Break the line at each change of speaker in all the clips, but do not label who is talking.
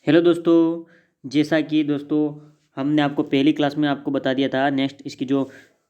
Hello दोस्तों। जैसा कि दोस्तों हमने आपको पहली क्लास में आपको बता दिया था। नेक्स्ट इसकी जो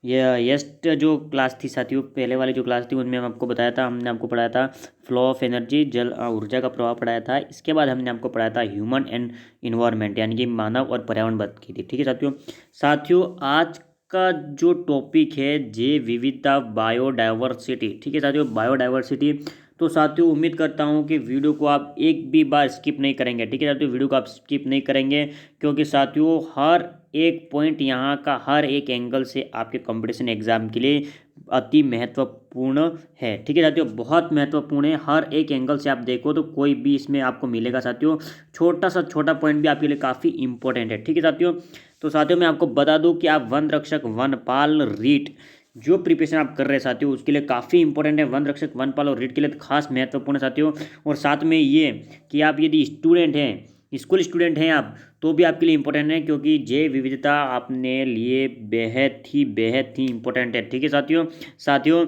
ये यस्ट जो क्लास थी साथियों, पहले वाली जो क्लास थी उनमें हम आपको बताया था, हमने आपको पढ़ाया था फ्लो ऑफ एनर्जी, जल ऊर्जा का प्रभाव पढ़ाया था। इसके बाद हमने आपको पढ़ाया था ह्यूमन एंड इन्वायरमेंट, यानी कि मानव और पर्यावरण बात की थी। ठीक है साथियों। साथियों आज का जो टॉपिक है जैव विविधता, बायोडाइवर्सिटी। ठीक है साथियों, बायोडाइवर्सिटी। तो साथियों उम्मीद करता हूँ कि वीडियो को आप एक भी बार स्किप नहीं करेंगे। ठीक है साथियों, वीडियो को आप स्किप नहीं करेंगे, क्योंकि साथियों हर एक पॉइंट यहाँ का हर एक एंगल से आपके कंपटीशन एग्जाम के लिए अति महत्वपूर्ण है। ठीक है साथियों, बहुत महत्वपूर्ण है। हर एक एंगल से आप देखो तो कोई भी इसमें आपको मिलेगा साथियों। छोटा सा छोटा पॉइंट भी आपके लिए काफ़ी इंपॉर्टेंट है। ठीक है साथियों। तो साथियों मैं आपको बता दूं कि आप वन रक्षक वनपाल रीट जो प्रिपरेशन आप कर रहे हैं साथियों, उसके लिए काफ़ी इंपॉर्टेंट है। वन रक्षक वनपाल और रीट के लिए तो खास महत्वपूर्ण है साथियों। और साथ में ये कि आप यदि स्टूडेंट हैं, स्कूल स्टूडेंट हैं आप, तो भी आपके लिए इंपॉर्टेंट है, क्योंकि जैव विविधता अपने लिए बेहद ही इंपॉर्टेंट है। ठीक है साथियों। साथियों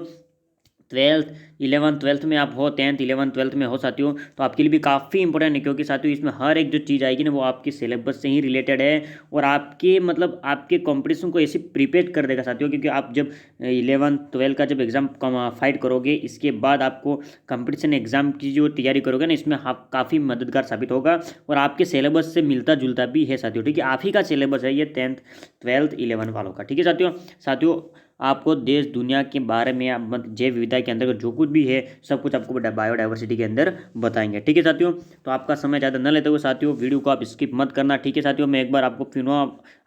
12th में आप हो, 10th 11th 12th में हो साथियों, तो आपके लिए भी काफ़ी इंपॉर्टेंट है, क्योंकि साथियों इसमें हर एक जो चीज़ आएगी ना वो आपके सिलेबस से ही रिलेटेड है। और आपके मतलब आपके कंपटीशन को ऐसे प्रिपेयर कर देगा साथियों, क्योंकि आप जब 11th 12th का जब एग्ज़ाम फाइट करोगे, इसके बाद आपको कंपटीशन एग्ज़ाम की जो तैयारी करोगे ना, इसमें आप काफ़ी मददगार साबित होगा। और आपके सिलेबस से मिलता जुलता भी है साथियों। ठीक है, आप ही का सिलेबस है ये 10th 12th 11th वालों का। ठीक है साथियों। साथियों आपको देश दुनिया के बारे में जैव विविधता के अंदर जो कुछ भी है सब कुछ आपको बायोडाइवर्सिटी के अंदर बताएंगे। ठीक है साथियों। तो आपका समय ज़्यादा न लेते हुए साथियों वीडियो को आप स्किप मत करना। ठीक है साथियों, मैं एक बार आपको फिर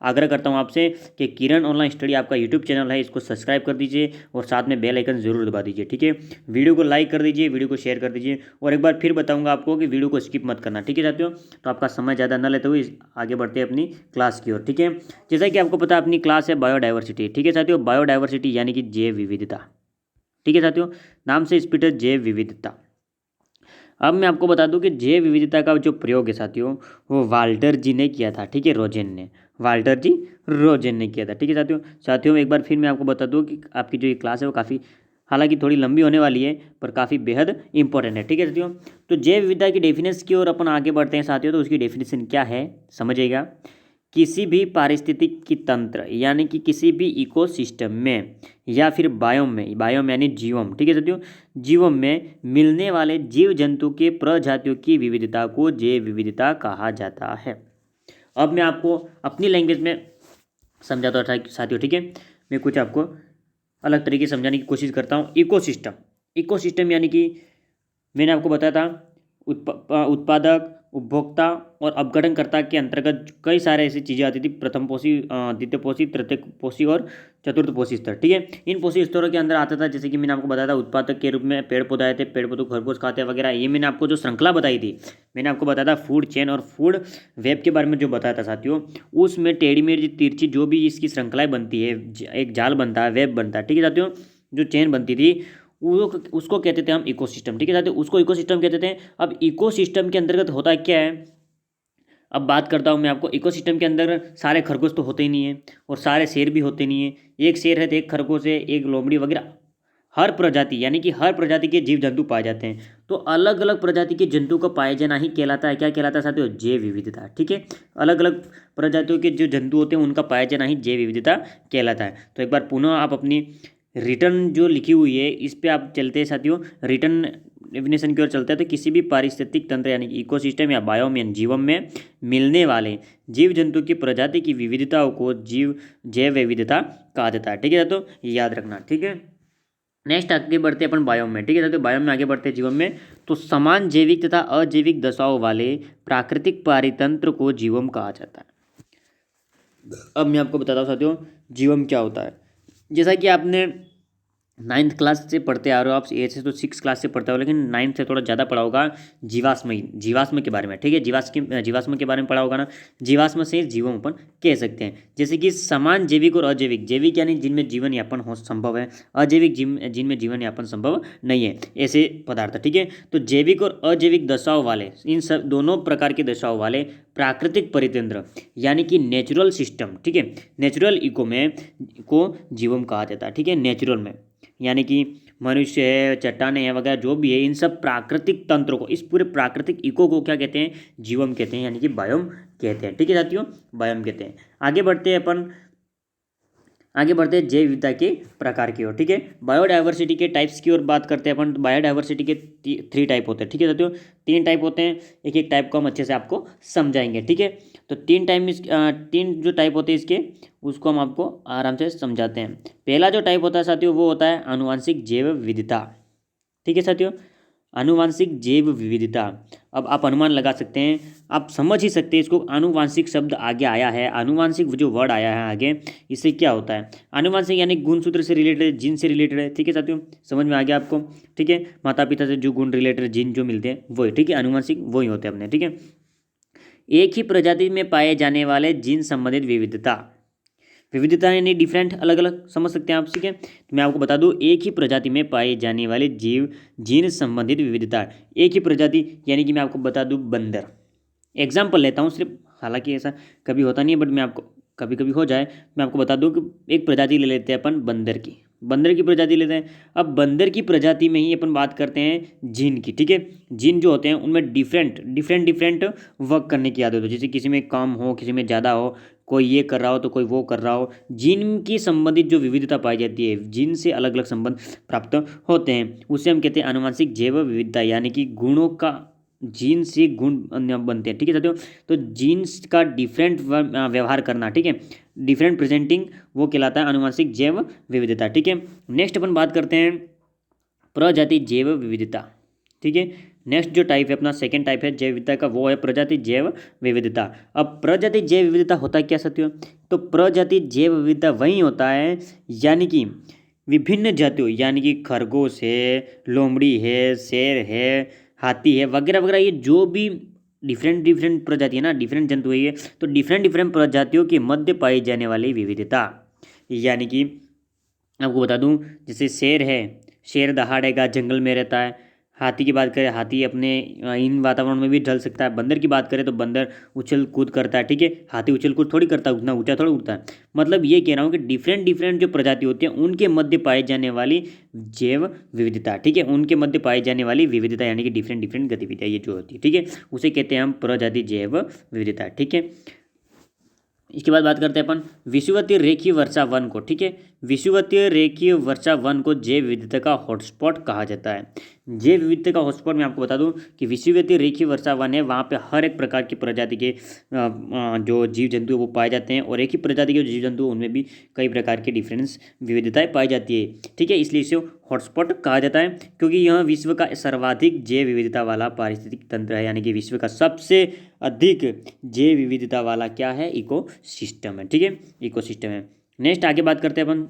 आग्रह करता हूँ आपसे कि किरण ऑनलाइन स्टडी आपका यूट्यूब चैनल है, इसको सब्सक्राइब कर दीजिए और साथ में बेल आइकन जरूर दबा दीजिए। ठीक है, वीडियो को लाइक कर दीजिए, वीडियो को शेयर कर दीजिए, और एक बार फिर बताऊँगा आपको कि वीडियो को स्किप मत करना। ठीक है साथियों। तो आपका समय ज़्यादा न लेते हुए आगे बढ़ते हैं अपनी क्लास की ओर। ठीक है, जैसा कि आपको पता है अपनी क्लास है बायोडाइवर्सिटी। ठीक है साथियों, बायोडाइवर्सिटी यानी कि जैव विविधता। ठीक है साथियों, नाम से स्पष्ट है जैव विविधता। अब मैं आपको बता दूं कि जैव विविधता का जो प्रयोग है साथियों, वो वाल्टर जी ने किया था। ठीक है, रोजेन ने, वाल्टर जी रोजेन ने किया था। ठीक है साथियों। साथियों एक बार फिर मैं आपको बता दूं कि आपकी जो ये क्लास है वो काफ़ी, हालांकि थोड़ी लंबी होने वाली है, पर काफ़ी बेहद इंपॉर्टेंट है। ठीक है साथियों। तो जैव विविधता की डेफिनेशन की ओर अपन आगे बढ़ते हैं साथियों। तो उसकी डेफिनेशन क्या है समझिएगा। किसी भी पारिस्थितिकी तंत्र यानी कि किसी भी इकोसिस्टम में या फिर बायोम में, बायोम यानी जीवम। ठीक है साथियों, जीवम में मिलने वाले जीव जंतु के प्रजातियों की विविधता को जैव विविधता कहा जाता है। अब मैं आपको अपनी लैंग्वेज में समझाता था साथियों। ठीक है, मैं कुछ आपको अलग तरीके से समझाने की कोशिश करता हूँ। इकोसिस्टम, इकोसिस्टम यानी कि मैंने आपको बताया था उत्पादक, उपभोक्ता और अपघटनकर्ता के अंतर्गत कई सारे ऐसी चीज़ें आती थी। प्रथम पोषी, द्वितीय पोषी, तृतीय पोषी और चतुर्थ पोषी स्तर। ठीक है, इन पोषी स्तरों के अंदर आता था, जैसे कि मैंने आपको बताया था उत्पादक के रूप में पेड़ पौधे आए थे, पेड़ पौधों को खरगोश खाते हैं वगैरह। ये मैंने आपको जो श्रृंखला बताई थी, मैंने आपको बताया था फूड चेन और फूड वेब के बारे में जो बताया था साथियों, उसमें टेढ़ी मेढ़ी तिरछी जो भी इसकी श्रृंखलाएं बनती है, एक जाल बनता है, वेब बनता है। ठीक है साथियों, जो चेन बनती थी वो उसको कहते थे हम इकोसिस्टम। ठीक है साथियों, उसको इकोसिस्टम कहते थे। अब इकोसिस्टम के अंतर्गत होता क्या है, अब बात करता हूँ मैं आपको। इकोसिस्टम के अंदर सारे खरगोश तो होते ही नहीं है, और सारे शेर भी होते नहीं है। एक शेर है तो एक खरगोश है, एक लोमड़ी वगैरह, हर प्रजाति यानी कि हर प्रजाति के जीव जंतु पाए जाते हैं। तो अलग अलग प्रजाति के जंतु का पाए जाना ही कहलाता है, क्या कहलाता है साथियों, जैव विविधता। ठीक है, अलग अलग प्रजातियों के जो जंतु होते हैं उनका पाया जाना ही जैव विविधता कहलाता है। तो एक बार पुनः आप अपनी रिटर्न जो लिखी हुई है इस पे आप चलते हैं साथियों, रिटर्न डेफिनेशन की ओर चलते हैं। तो किसी भी पारिस्थितिक तंत्र यानी कि इकोसिस्टम या बायोम या जीवम में मिलने वाले जीव जंतु की प्रजाति की विविधताओं को जैव विविधता कहा जाता है। ठीक है तो याद रखना। ठीक है, नेक्स्ट आगे बढ़ते हैं अपन बायोम में। ठीक है तो बायोम में आगे बढ़ते हैं जीवम में। तो समान जैविक तथा अजैविक दशाओं वाले प्राकृतिक पारितंत्र को जीवम कहा जाता है। अब मैं आपको बताता हूँ साथियों जीवम क्या होता है। जैसा कि आपने 9th क्लास से पढ़ते आ रहे हो, आप 8 से तो 6 क्लास से पढ़ते हो, लेकिन 9th से थोड़ा ज़्यादा पढ़ा होगा जीवाश्म, जीवाश्म के बारे में। ठीक है, जीवाश्म के बारे में पढ़ा होगा ना। जीवाश्म से जीवम अपन कह सकते हैं। जैसे कि समान जैविक और अजैविक, जैविक यानी जिनमें जीवन यापन हो संभव है, अजैविक जिनमें जीवन यापन संभव नहीं है, ऐसे पदार्थ। ठीक है, तो जैविक और अजैविक दशाओं वाले, इन सब दोनों प्रकार की दशाओं वाले प्राकृतिक परितंत्र यानी कि नेचुरल सिस्टम। ठीक है, नेचुरल इको में को जीवम कहा जाता है। ठीक है, नेचुरल में यानी कि मनुष्य है, चट्टाने हैं वगैरह जो भी है, इन सब प्राकृतिक तंत्र को, इस पूरे प्राकृतिक इको को क्या कहते हैं, जीवम कहते हैं, यानी कि बायोम कहते हैं। ठीक है साथियों, बायोम कहते हैं। आगे बढ़ते हैं अपन, आगे बढ़ते हैं जैव विविधता के प्रकार की ओर। ठीक है, बायोडाइवर्सिटी के टाइप्स की ओर बात करते हैं अपन। बायोडाइवर्सिटी के 3 टाइप होते हैं। ठीक है साथियों, 3 टाइप होते हैं, एक एक टाइप को हम अच्छे से आपको समझाएंगे। ठीक है, तो 3 जो टाइप होते हैं इसके, उसको हम आपको आराम से समझाते हैं। पहला जो टाइप होता है साथियों, वो होता है आनुवांशिक जैव विविधता। ठीक है साथियों, आनुवांशिक जैव विविधता। अब आप अनुमान लगा सकते हैं, आप समझ ही सकते हैं इसको, आनुवांशिक शब्द आगे आया है, आनुवांशिक जो वर्ड आया है आगे, इससे क्या होता है, आनुवांशिक यानी गुणसूत्र से रिलेटेड है, जीन से रिलेटेड है। ठीक है साथियों, समझ में आ गया आपको। ठीक है, माता पिता से जो गुण रिलेटेड जीन जो मिलते हैं वही, ठीक है, आनुवांशिक वही होते हैं अपने। ठीक है, एक ही प्रजाति में पाए जाने वाले जीन संबंधित विविधता, विविधता यानी डिफरेंट, अलग अलग समझ सकते हैं आप। ठीक है, तो मैं आपको बता दूं, एक ही प्रजाति में पाए जाने वाले जीव जीन संबंधित विविधता, एक ही प्रजाति यानी कि मैं आपको बता दूं बंदर, एग्जाम्पल लेता हूँ सिर्फ, हालांकि ऐसा कभी होता नहीं है बट मैं आपको, कभी कभी हो जाए, मैं आपको बता दूं कि एक प्रजाति ले लेते हैं अपन बंदर की, बंदर की प्रजाति लेते हैं। अब बंदर की प्रजाति में ही अपन बात करते हैं जीन की। ठीक है, जीन जो होते हैं उनमें डिफरेंट डिफरेंट डिफरेंट वर्क करने की आदत हो, जैसे किसी में कम हो, किसी में ज़्यादा हो, कोई ये कर रहा हो तो कोई वो कर रहा हो। जीन की संबंधित जो विविधता पाई जाती है, जीन से अलग अलग संबंध प्राप्त होते हैं, उसे हम कहते हैं आनुवंशिक जैव विविधता, यानी कि गुणों का, जीन से गुण बनते हैं। ठीक है साथियों, तो जीन्स का डिफरेंट व्यवहार करना, ठीक है, डिफरेंट प्रेजेंटिंग, वो कहलाता है आनुवंशिक जैव विविधता। ठीक है, नेक्स्ट अपन बात करते हैं प्रजाति जैव विविधता। ठीक है, नेक्स्ट जो टाइप है अपना, सेकेंड टाइप है जैव विविधता का, वो है प्रजाति जैव विविधता। अब प्रजाति जैव विविधता होता है क्या साथियों, तो प्रजाति जैव विविधता वही होता है, यानी कि विभिन्न जातियों, यानी कि खरगोश है, लोमड़ी है, शेर है, हाथी है वगैरह वगैरह, ये जो भी डिफरेंट डिफरेंट प्रजाति है ना, डिफरेंट जंतु है ये, तो डिफरेंट डिफरेंट प्रजातियों के मध्य पाई जाने वाली विविधता, यानी कि आपको बता दूं, जैसे शेर है, शेर दहाड़ेगा, जंगल में रहता है। हाथी की बात करें, हाथी अपने इन वातावरण में भी ढल सकता है। बंदर की बात करें तो बंदर उछल कूद करता है। ठीक है, हाथी उछल कूद थोड़ी करता है, उतना ऊंचा थोड़ी उड़ता है। मतलब ये कह रहा हूँ कि डिफरेंट डिफरेंट जो प्रजाति होती है उनके मध्य पाए जाने वाली जैव विविधता, ठीक है, उनके मध्य पाई जाने वाली विविधता, यानी कि डिफरेंट डिफरेंट गतिविधियाँ ये जो होती है, ठीक है, उसे कहते हैं हम प्रजाति जैव विविधता। ठीक है, इसके बाद बात करते हैं अपन विषुवतीय रेखीय वर्षा वन को। ठीक है, विषुवतीय रेखीय वर्षा वन को जैव विविधता का हॉटस्पॉट कहा जाता है। जैव विविधता का हॉटस्पॉट मैं आपको बता दूं कि विषुवतीय रेखीय वर्षा वन है, वहाँ पे हर एक प्रकार की प्रजाति के जो जीव जंतु वो पाए जाते हैं, और एक ही प्रजाति के जीव जंतु उनमें भी कई प्रकार की डिफरेंस विविधताएं पाई जाती है। ठीक है, इसलिए इसे हॉटस्पॉट कहा जाता है, क्योंकि यह विश्व का सर्वाधिक जैव विविधता वाला पारिस्थितिक तंत्र है, यानी कि विश्व का सबसे अधिक जैव विविधता वाला क्या है, इको सिस्टम है। ठीक है, इको सिस्टम है। नेक्स्ट आगे बात करते हैं अपन,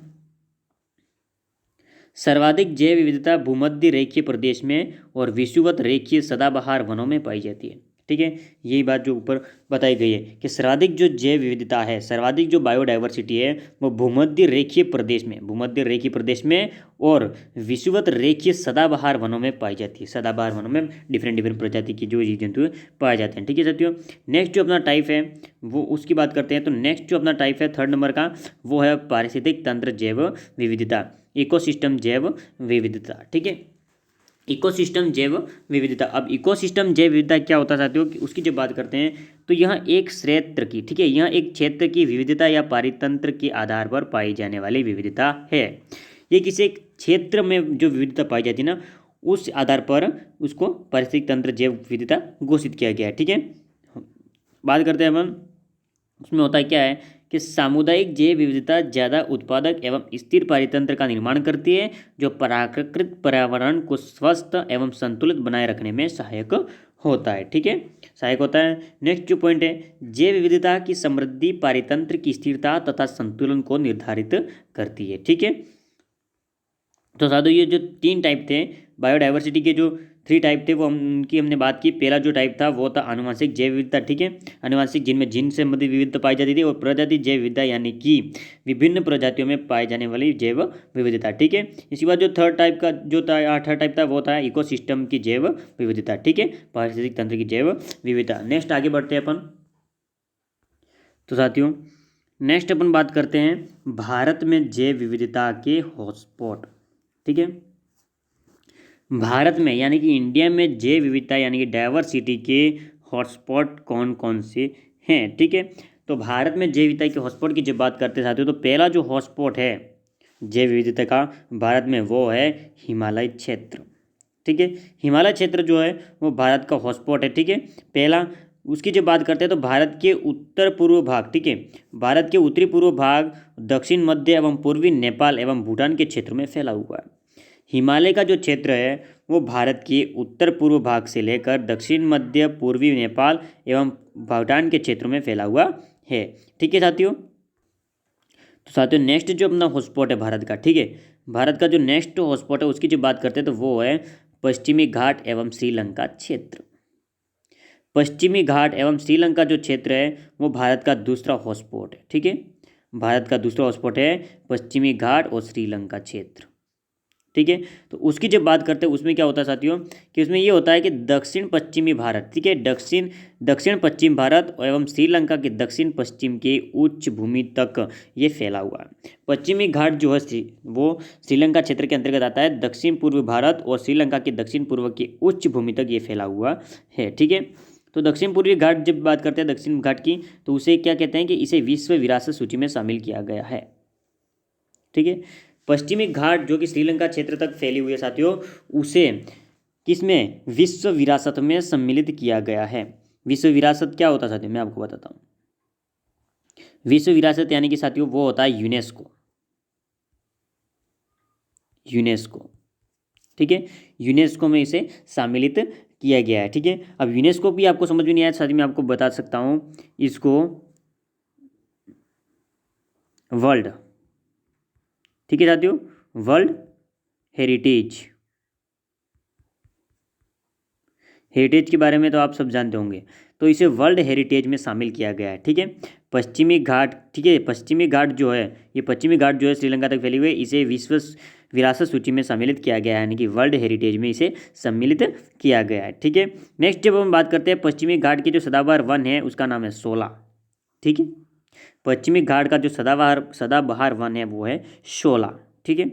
सर्वाधिक जैव विविधता भूमध्य रेखीय प्रदेश में और विषुवत रेखीय सदाबहार वनों में पाई जाती है। ठीक है, यही बात जो ऊपर बताई गई है कि सर्वाधिक जो जैव विविधता है, सर्वाधिक जो बायोडाइवर्सिटी है, वो भूमध्य रेखीय प्रदेश में, भूमध्य रेखीय प्रदेश में और विषुवत रेखीय सदाबहार वनों में पाई जाती है। सदाबहार वनों में डिफरेंट डिफरेंट प्रजाति की जो जीव जंतु पाए जाते हैं। ठीक है साथियों, नेक्स्ट जो अपना टाइप है वो उसकी बात करते हैं। तो नेक्स्ट जो अपना टाइप है थर्ड नंबर का, वो है पारिस्थितिक तंत्र जैव विविधता, इकोसिस्टम जैव विविधता। ठीक है, इकोसिस्टम जैव विविधता। अब इकोसिस्टम जैव विविधता क्या होता है साथियों, कि उसकी जब बात करते हैं तो यह एक क्षेत्र की, ठीक है, यह एक क्षेत्र की विविधता या पारितंत्र के आधार पर पाई जाने वाली विविधता है। ये किसी एक क्षेत्र में जो विविधता पाई जाती है ना, उस आधार पर उसको पारिस्थितिक तंत्र जैव विविधता घोषित किया गया है। ठीक है, बात करते हैं अपन, उसमें होता है क्या है कि सामुदायिक जैव विविधता ज़्यादा उत्पादक एवं स्थिर पारितंत्र का निर्माण करती है, जो प्राकृतिक पर्यावरण को स्वस्थ एवं संतुलित बनाए रखने में सहायक होता है। ठीक है, सहायक होता है। नेक्स्ट जो पॉइंट है, जैव विविधता की समृद्धि पारितंत्र की स्थिरता तथा संतुलन को निर्धारित करती है। ठीक है, तो साधु ये जो 3 टाइप थे बायोडाइवर्सिटी के, जो 3 टाइप थे वो उनकी हमने बात की। पहला जो टाइप था वो था आनुवंशिक जैव विविधता। ठीक है, आनुवंशिक जिनमें जीन से संबंधित विविधता पाई जाती थी, और प्रजाति जैव विविधता यानी कि विभिन्न प्रजातियों में पाई जाने वाली जैव विविधता। ठीक है, इसके बाद जो थर्ड टाइप का जो था, थर्ड टाइप था, वो था इकोसिस्टम की जैव विविधता। ठीक है, पारिस्थितिक तंत्र की जैव विविधता। नेक्स्ट आगे बढ़ते हैं अपन, तो साथियों नेक्स्ट अपन बात करते हैं भारत में जैव विविधता के हॉटस्पॉट। ठीक है, भारत में यानी कि इंडिया में जैव विविधता यानी कि डाइवर्सिटी के हॉटस्पॉट कौन कौन से हैं, ठीक है। तो भारत में जैव विविधता के हॉटस्पॉट की जब बात करते साथ हो तो पहला जो हॉटस्पॉट है जैव विविधता का भारत में वो है हिमालय क्षेत्र, ठीक है। हिमालय क्षेत्र जो है वो भारत का हॉटस्पॉट है, ठीक है। पहला उसकी जब बात करते हैं तो भारत के उत्तर पूर्व भाग, ठीक है, भारत के उत्तरी पूर्व भाग, दक्षिण मध्य एवं पूर्वी नेपाल एवं भूटान के क्षेत्र में फैला हुआ है। हिमालय का जो क्षेत्र है वो भारत के उत्तर पूर्व भाग से लेकर दक्षिण मध्य पूर्वी नेपाल एवं भूटान के क्षेत्र में फैला हुआ है, ठीक है साथियों। तो साथियों नेक्स्ट जो अपना हॉटस्पॉट है भारत का, ठीक है, भारत का जो नेक्स्ट हॉटस्पॉट है उसकी जो बात करते हैं तो वो है पश्चिमी घाट एवं श्रीलंका क्षेत्र। पश्चिमी घाट एवं श्रीलंका जो क्षेत्र है वो भारत का दूसरा हॉटस्पॉट है, ठीक है। भारत का दूसरा हॉटस्पॉट है पश्चिमी घाट और श्रीलंका क्षेत्र, ठीक है। तो उसकी जब बात करते हैं उसमें क्या होता है साथियों कि उसमें ये होता है कि दक्षिण पश्चिमी भारत, ठीक है, दक्षिण दक्षिण पश्चिम भारत एवं श्रीलंका के दक्षिण पश्चिम के उच्च भूमि तक ये फैला हुआ है। पश्चिमी घाट जो है वो श्रीलंका क्षेत्र के अंतर्गत आता है। दक्षिण पूर्व भारत और श्रीलंका के दक्षिण पूर्व की उच्च भूमि तक ये फैला हुआ है, ठीक है। तो दक्षिण पूर्वी घाट जब बात करते हैं दक्षिण घाट की तो उसे क्या कहते हैं कि इसे विश्व विरासत सूची में शामिल किया गया है, ठीक है। पश्चिमी घाट जो कि श्रीलंका क्षेत्र तक फैली हुई है साथियों, उसे किसमें विश्व विरासत में सम्मिलित किया गया है। विश्व विरासत क्या होता है साथियों मैं आपको बताता हूँ। विश्व विरासत यानी कि साथियों वो होता है यूनेस्को, यूनेस्को, ठीक है, यूनेस्को में इसे सम्मिलित किया गया है, ठीक है। अब यूनेस्को भी आपको समझ में नहीं आया साथियों मैं आपको बता सकता हूँ इसको वर्ल्ड, ठीक है साथियों, वर्ल्ड हेरिटेज, हेरिटेज के बारे में तो आप सब जानते होंगे। तो इसे वर्ल्ड हेरिटेज में शामिल किया गया है, ठीक है। पश्चिमी घाट, ठीक है, पश्चिमी घाट जो है ये पश्चिमी घाट जो है श्रीलंका तक फैली हुई है, इसे विश्व विरासत सूची में सम्मिलित किया गया है यानी कि वर्ल्ड हेरिटेज में इसे सम्मिलित किया गया है, ठीक है। नेक्स्ट जब हम बात करते हैं पश्चिमी घाट के जो सदाबहार वन है उसका नाम है शोला, ठीक है। पश्चिमी घाट का जो सदाबहार वन है वो है शोला, ठीक है।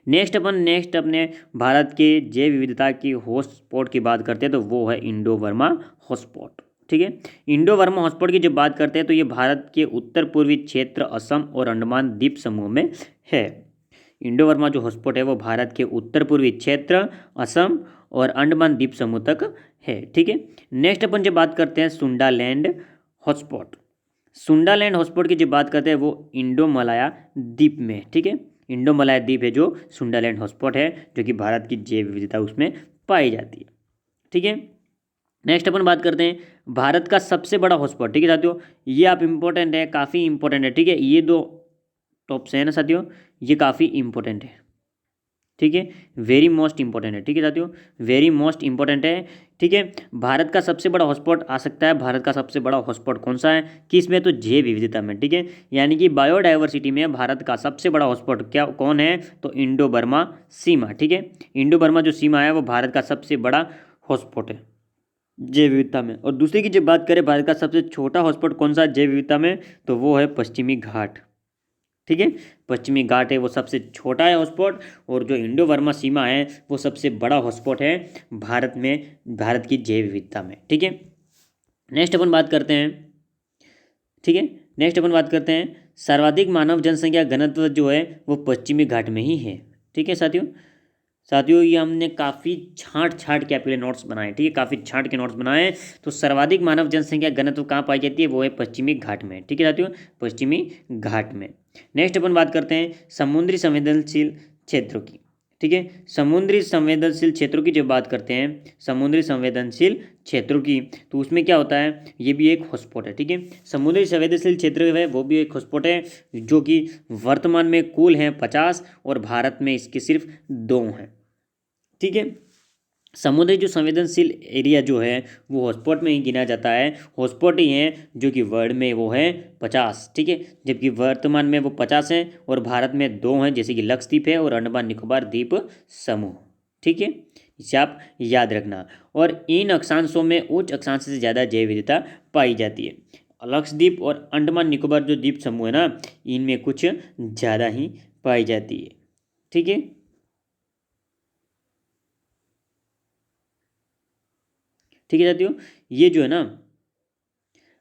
नेक्स्ट अपने भारत के जैव विविधता की हॉटस्पॉट की बात करते हैं तो वो है इंडो बर्मा हॉटस्पॉट, ठीक है। इंडो बर्मा हॉटस्पॉट की जब बात करते हैं तो ये भारत के उत्तर पूर्वी क्षेत्र असम और अंडमान द्वीप समूह में है। इंडो बर्मा जो हॉटस्पॉट है वो भारत के उत्तर पूर्वी क्षेत्र असम और अंडमान द्वीप समूह तक है, ठीक है। नेक्स्ट अपन जब बात करते हैं सुंडालैंड हॉटस्पॉट, सुंडालैंड हॉटस्पॉट की जब बात करते हैं वो इंडो मलाया द्वीप में, ठीक है। इंडो मलाया द्वीप है जो सुंडालैंड हॉटस्पॉट है जो कि भारत की जैव विविधता उसमें पाई जाती है, ठीक है। नेक्स्ट अपन बात करते हैं भारत का सबसे बड़ा हॉटस्पॉट, ठीक है साथियों, ये आप इंपॉर्टेंट है, काफ़ी इंपॉर्टेंट है, ठीक है। ये दो टॉप से है ना साथियों, ये काफ़ी इंपॉर्टेंट है, ठीक है, वेरी मोस्ट इंपॉर्टेंट है, ठीक है साथियों, वेरी मोस्ट इंपॉर्टेंट है, ठीक है। भारत का सबसे बड़ा हॉटस्पॉट आ सकता है, भारत का सबसे बड़ा हॉटस्पॉट कौन सा है किसमें, तो जैव विविधता में, ठीक है, यानी कि बायोडाइवर्सिटी में भारत का सबसे बड़ा हॉटस्पॉट क्या कौन है, तो इंडो बर्मा सीमा, ठीक है। इंडो बर्मा जो सीमा है वो भारत का सबसे बड़ा हॉटस्पॉट है जैव विविधता में। और दूसरी की जब बात करें भारत का सबसे छोटा हॉटस्पॉट कौन सा है जैव विविधता में, तो वो है पश्चिमी घाट, ठीक है। पश्चिमी घाट है वो सबसे छोटा है हॉटस्पॉट और जो इंडो बर्मा सीमा है वो सबसे बड़ा हॉटस्पॉट है भारत में, भारत की जैव विविधता में, ठीक है। नेक्स्ट अपन बात करते हैं, ठीक है, नेक्स्ट अपन बात करते हैं सर्वाधिक मानव जनसंख्या घनत्व जो है वो पश्चिमी घाट में ही है, ठीक है साथियों। साथियों ये हमने काफ़ी छांट के आपके लिए नोट्स बनाए, ठीक है, काफ़ी छांट के नोट्स बनाए। तो सर्वाधिक मानव जनसंख्या घनत्व कहाँ पाई जाती है, वो है पश्चिमी घाट में, ठीक है साथियों, पश्चिमी घाट में। नेक्स्ट अपन बात करते हैं समुद्री संवेदनशील क्षेत्रों की, ठीक है। समुद्री संवेदनशील क्षेत्रों की जब बात करते हैं समुद्री संवेदनशील क्षेत्रों की तो उसमें क्या होता है, ये भी एक हॉटस्पॉट है, ठीक है। समुद्री संवेदनशील क्षेत्र है वो भी एक हॉटस्पॉट है जो कि वर्तमान में कुल हैं 50 और भारत में इसके सिर्फ 2 हैं, ठीक है। समुद्री जो संवेदनशील एरिया जो है वो हॉटस्पॉट में ही गिना जाता है, हॉटस्पॉट ही है जो कि वर्ल्ड में वो है 50, ठीक है, जबकि वर्तमान में वो 50 हैं और भारत में 2 हैं जैसे कि लक्षद्वीप है और अंडमान निकोबार द्वीप समूह, ठीक है, इसे आप याद रखना। और इन अक्षांशों में उच्च अक्षांश से ज़्यादा जैव विविधता पाई जाती है। लक्षद्वीप और अंडमान निकोबार जो द्वीप समूह है ना इनमें कुछ ज़्यादा ही पाई जाती है, ठीक है। ठीक है साथियों, ये जो है ना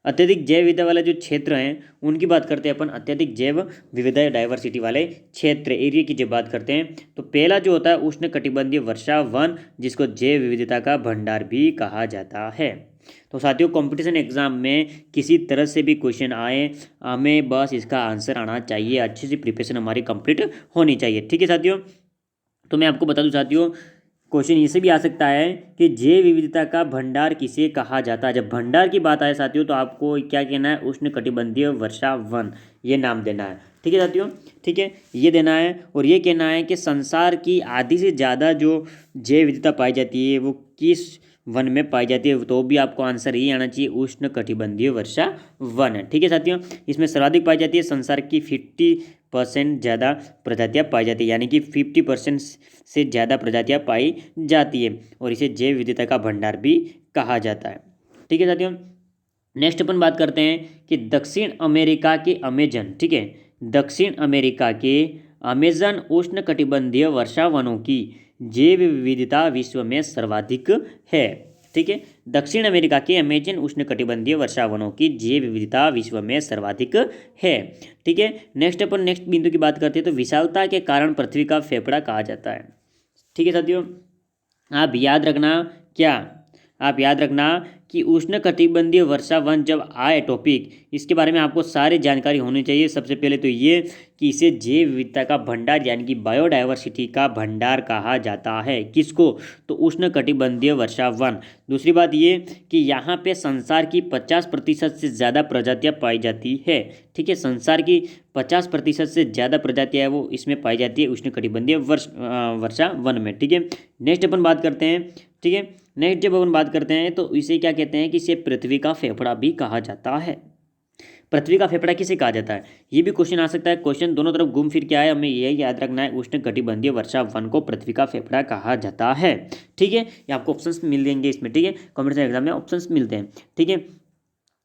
अत्यधिक जैव विविधता वाले जो क्षेत्र हैं उनकी बात करते हैं अपन, अत्यधिक जैव विविधता डाइवर्सिटी वाले क्षेत्र एरिया की जब बात करते हैं तो पहला जो होता है उष्ण कटिबंधीय वर्षा वन, जिसको जैव विविधता का भंडार भी कहा जाता है। तो साथियों कंपटीशन एग्जाम में किसी तरह से भी क्वेश्चन आए, हमें बस इसका आंसर आना चाहिए, अच्छी सी प्रिपरेशन हमारी कंप्लीट होनी चाहिए। ठीक है साथियों, तो मैं आपको बता दूं साथियों, क्वेश्चन इसे भी आ सकता है कि जैव विविधता का भंडार किसे कहा जाता है। जब भंडार की बात आए साथियों तो आपको क्या कहना है, उष्ण कटिबंधीय वर्षा वन, ये नाम देना है। ठीक है साथियों, ठीक है, ये देना है और ये कहना है कि संसार की आधी से ज़्यादा जो जैव विविधता पाई जाती है वो किस वन में पाई जाती है, तो भी आपको आंसर ये आना चाहिए, उष्ण कटिबंधीय वर्षा वन है। ठीक है साथियों, इसमें सर्वाधिक पाई जाती है, संसार की 50% ज़्यादा प्रजातियाँ पाई जाती है, यानी कि 50% से ज़्यादा प्रजातियाँ पाई जाती है और इसे जैव विविधता का भंडार भी कहा जाता है। ठीक है साथियों, नेक्स्ट अपन बात करते हैं कि दक्षिण अमेरिका के अमेजन, ठीक है, दक्षिण अमेरिका के अमेजन उष्ण कटिबंधीय वर्षा वनों की जैव विविधता विश्व में सर्वाधिक है। ठीक है, दक्षिण अमेरिका के अमेजन उष्ण कटिबंधीय वर्षा वनों की जैव विविधता विश्व में सर्वाधिक है। ठीक है, नेक्स्ट बिंदु की बात करते हैं तो विशालता के कारण पृथ्वी का फेफड़ा कहा जाता है। ठीक है साथियों, आप याद रखना, क्या आप याद रखना कि उष्ण कटिबंधीय वर्षा वन जब आए टॉपिक, इसके बारे में आपको सारी जानकारी होनी चाहिए। सबसे पहले तो ये कि इसे जैव विविधता का भंडार यानी कि बायोडाइवर्सिटी का भंडार कहा जाता है। किसको, तो उष्ण कटिबंधीय वर्षा वन। दूसरी बात ये कि यहाँ पे संसार की 50% से ज़्यादा प्रजातियाँ पाई जाती है। ठीक है, संसार की 50% से ज़्यादा प्रजातियाँ है वो इसमें पाई जाती है उष्ण कटिबंधीय वर्षा वन में। ठीक है, नेक्स्ट अपन बात करते हैं। ठीक है, नेक्स्ट जब अपन बात करते हैं तो इसे क्या कहते हैं कि इसे पृथ्वी का फेफड़ा भी कहा जाता है। पृथ्वी का फेफड़ा किसे कहा जाता है, ये भी क्वेश्चन आ सकता है। क्वेश्चन दोनों तरफ घूम फिर के आए, हमें यही याद रखना है, उष्ण कटिबंधीय वर्षा वन को पृथ्वी का फेफड़ा कहा जाता है। ठीक है, ये आपको ऑप्शंस मिल जाएंगे इसमें। ठीक है, कॉम्पिटिशन एग्जाम में ऑप्शंस मिलते हैं। ठीक है,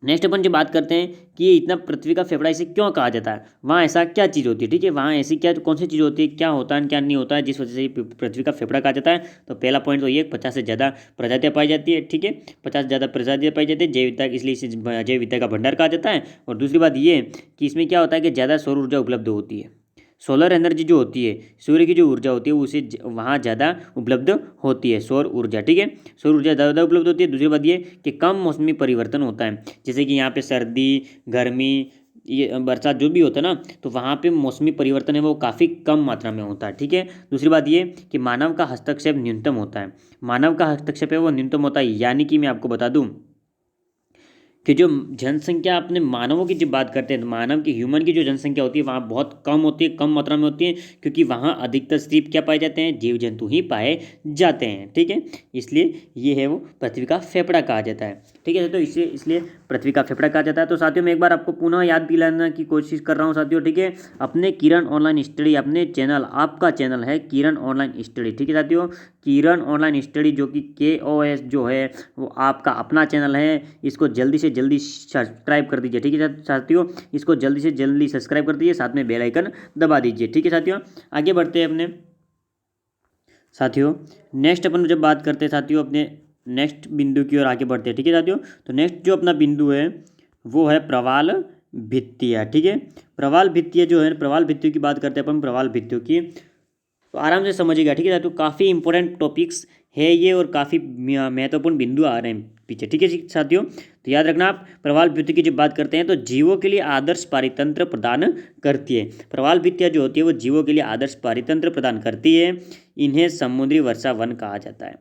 नेक्स्ट अपन जो बात करते हैं कि ये इतना पृथ्वी का फेफड़ा इसे क्यों कहा जाता है, वहाँ ऐसा क्या चीज़ होती है। ठीक है, वहाँ ऐसी क्या कौन सी चीज़ होती है, क्या होता है क्या नहीं होता है जिस वजह से पृथ्वी का फेफड़ा कहा जाता है। तो पहला पॉइंट तो ये 50 से ज़्यादा प्रजातियाँ पाई जाती है। ठीक है, 50 से ज़्यादा प्रजातियाँ पाई जाती है, जैव विविधता, इसलिए इसे जैव विविधता का भंडार कहा जाता है। और दूसरी बात ये कि इसमें क्या होता है कि ज़्यादा सौर ऊर्जा उपलब्ध होती है। सोलर एनर्जी जो होती है, सूर्य की जो ऊर्जा होती है उसे वहाँ ज़्यादा उपलब्ध होती है, सौर ऊर्जा। ठीक है, सौर ऊर्जा ज़्यादा उपलब्ध होती है। दूसरी बात ये कि कम मौसमी परिवर्तन होता है, जैसे कि यहाँ पे सर्दी, गर्मी, ये बरसात जो भी होता है ना, तो वहाँ पे मौसमी परिवर्तन है वो काफ़ी कम मात्रा में होता है। ठीक है, दूसरी बात ये कि मानव का हस्तक्षेप न्यूनतम होता है, मानव का हस्तक्षेप है वो न्यूनतम होता है। यानी कि मैं आपको बता दूँ कि जो जनसंख्या, अपने मानवों की जब बात करते हैं तो मानव की, ह्यूमन की जो जनसंख्या होती है वहाँ बहुत कम होती है, कम मात्रा में होती है, क्योंकि वहाँ अधिकतर सिर्फ क्या पाए जाते हैं, जीव जंतु ही पाए जाते हैं। ठीक है, इसलिए ये है वो पृथ्वी का फेफड़ा कहा जाता है। ठीक है, तो इसलिए पृथ्वी का फेफड़ा कहा जाता है। तो साथियों मैं एक बार आपको पुनः याद दिलाने की कोशिश कर रहा हूँ साथियों। ठीक है, अपने किरण ऑनलाइन स्टडी, अपने चैनल, आपका चैनल है किरण ऑनलाइन स्टडी। ठीक है साथियों, किरण ऑनलाइन स्टडी जो कि KOS जो है वो आपका अपना चैनल है, इसको जल्दी से जल्दी सब्सक्राइब कर दीजिए। ठीक है साथियों, इसको जल्दी से जल्दी सब्सक्राइब कर दीजिए, साथ में बेल आइकन दबा दीजिए। ठीक है साथियों, आगे बढ़ते हैं अपने साथियों। नेक्स्ट अपन जब बात करते हैं साथियों अपने नेक्स्ट बिंदु की ओर आगे बढ़ते हैं। ठीक है साथियों, तो नेक्स्ट जो अपना बिंदु है वो है प्रवाल भित्तियाँ। ठीक है, प्रवाल भित्तियाँ जो है, प्रवाल भित्तियों की बात करते हैं अपन, प्रवाल भित्तियों की, तो आराम से समझिएगा। ठीक है साथियों, काफ़ी इंपॉर्टेंट टॉपिक्स है ये और काफ़ी महत्वपूर्ण बिंदु आ रहे हैं पीछे। ठीक है साथियों, तो याद रखना आप, प्रवाल भित्ति की जब बात करते हैं तो जीवों के लिए आदर्श पारितंत्र प्रदान करती है। प्रवाल भित्तियाँ जो होती है वो जीवों के लिए आदर्श पारितंत्र प्रदान करती है, इन्हें समुद्री वर्षा वन कहा जाता है।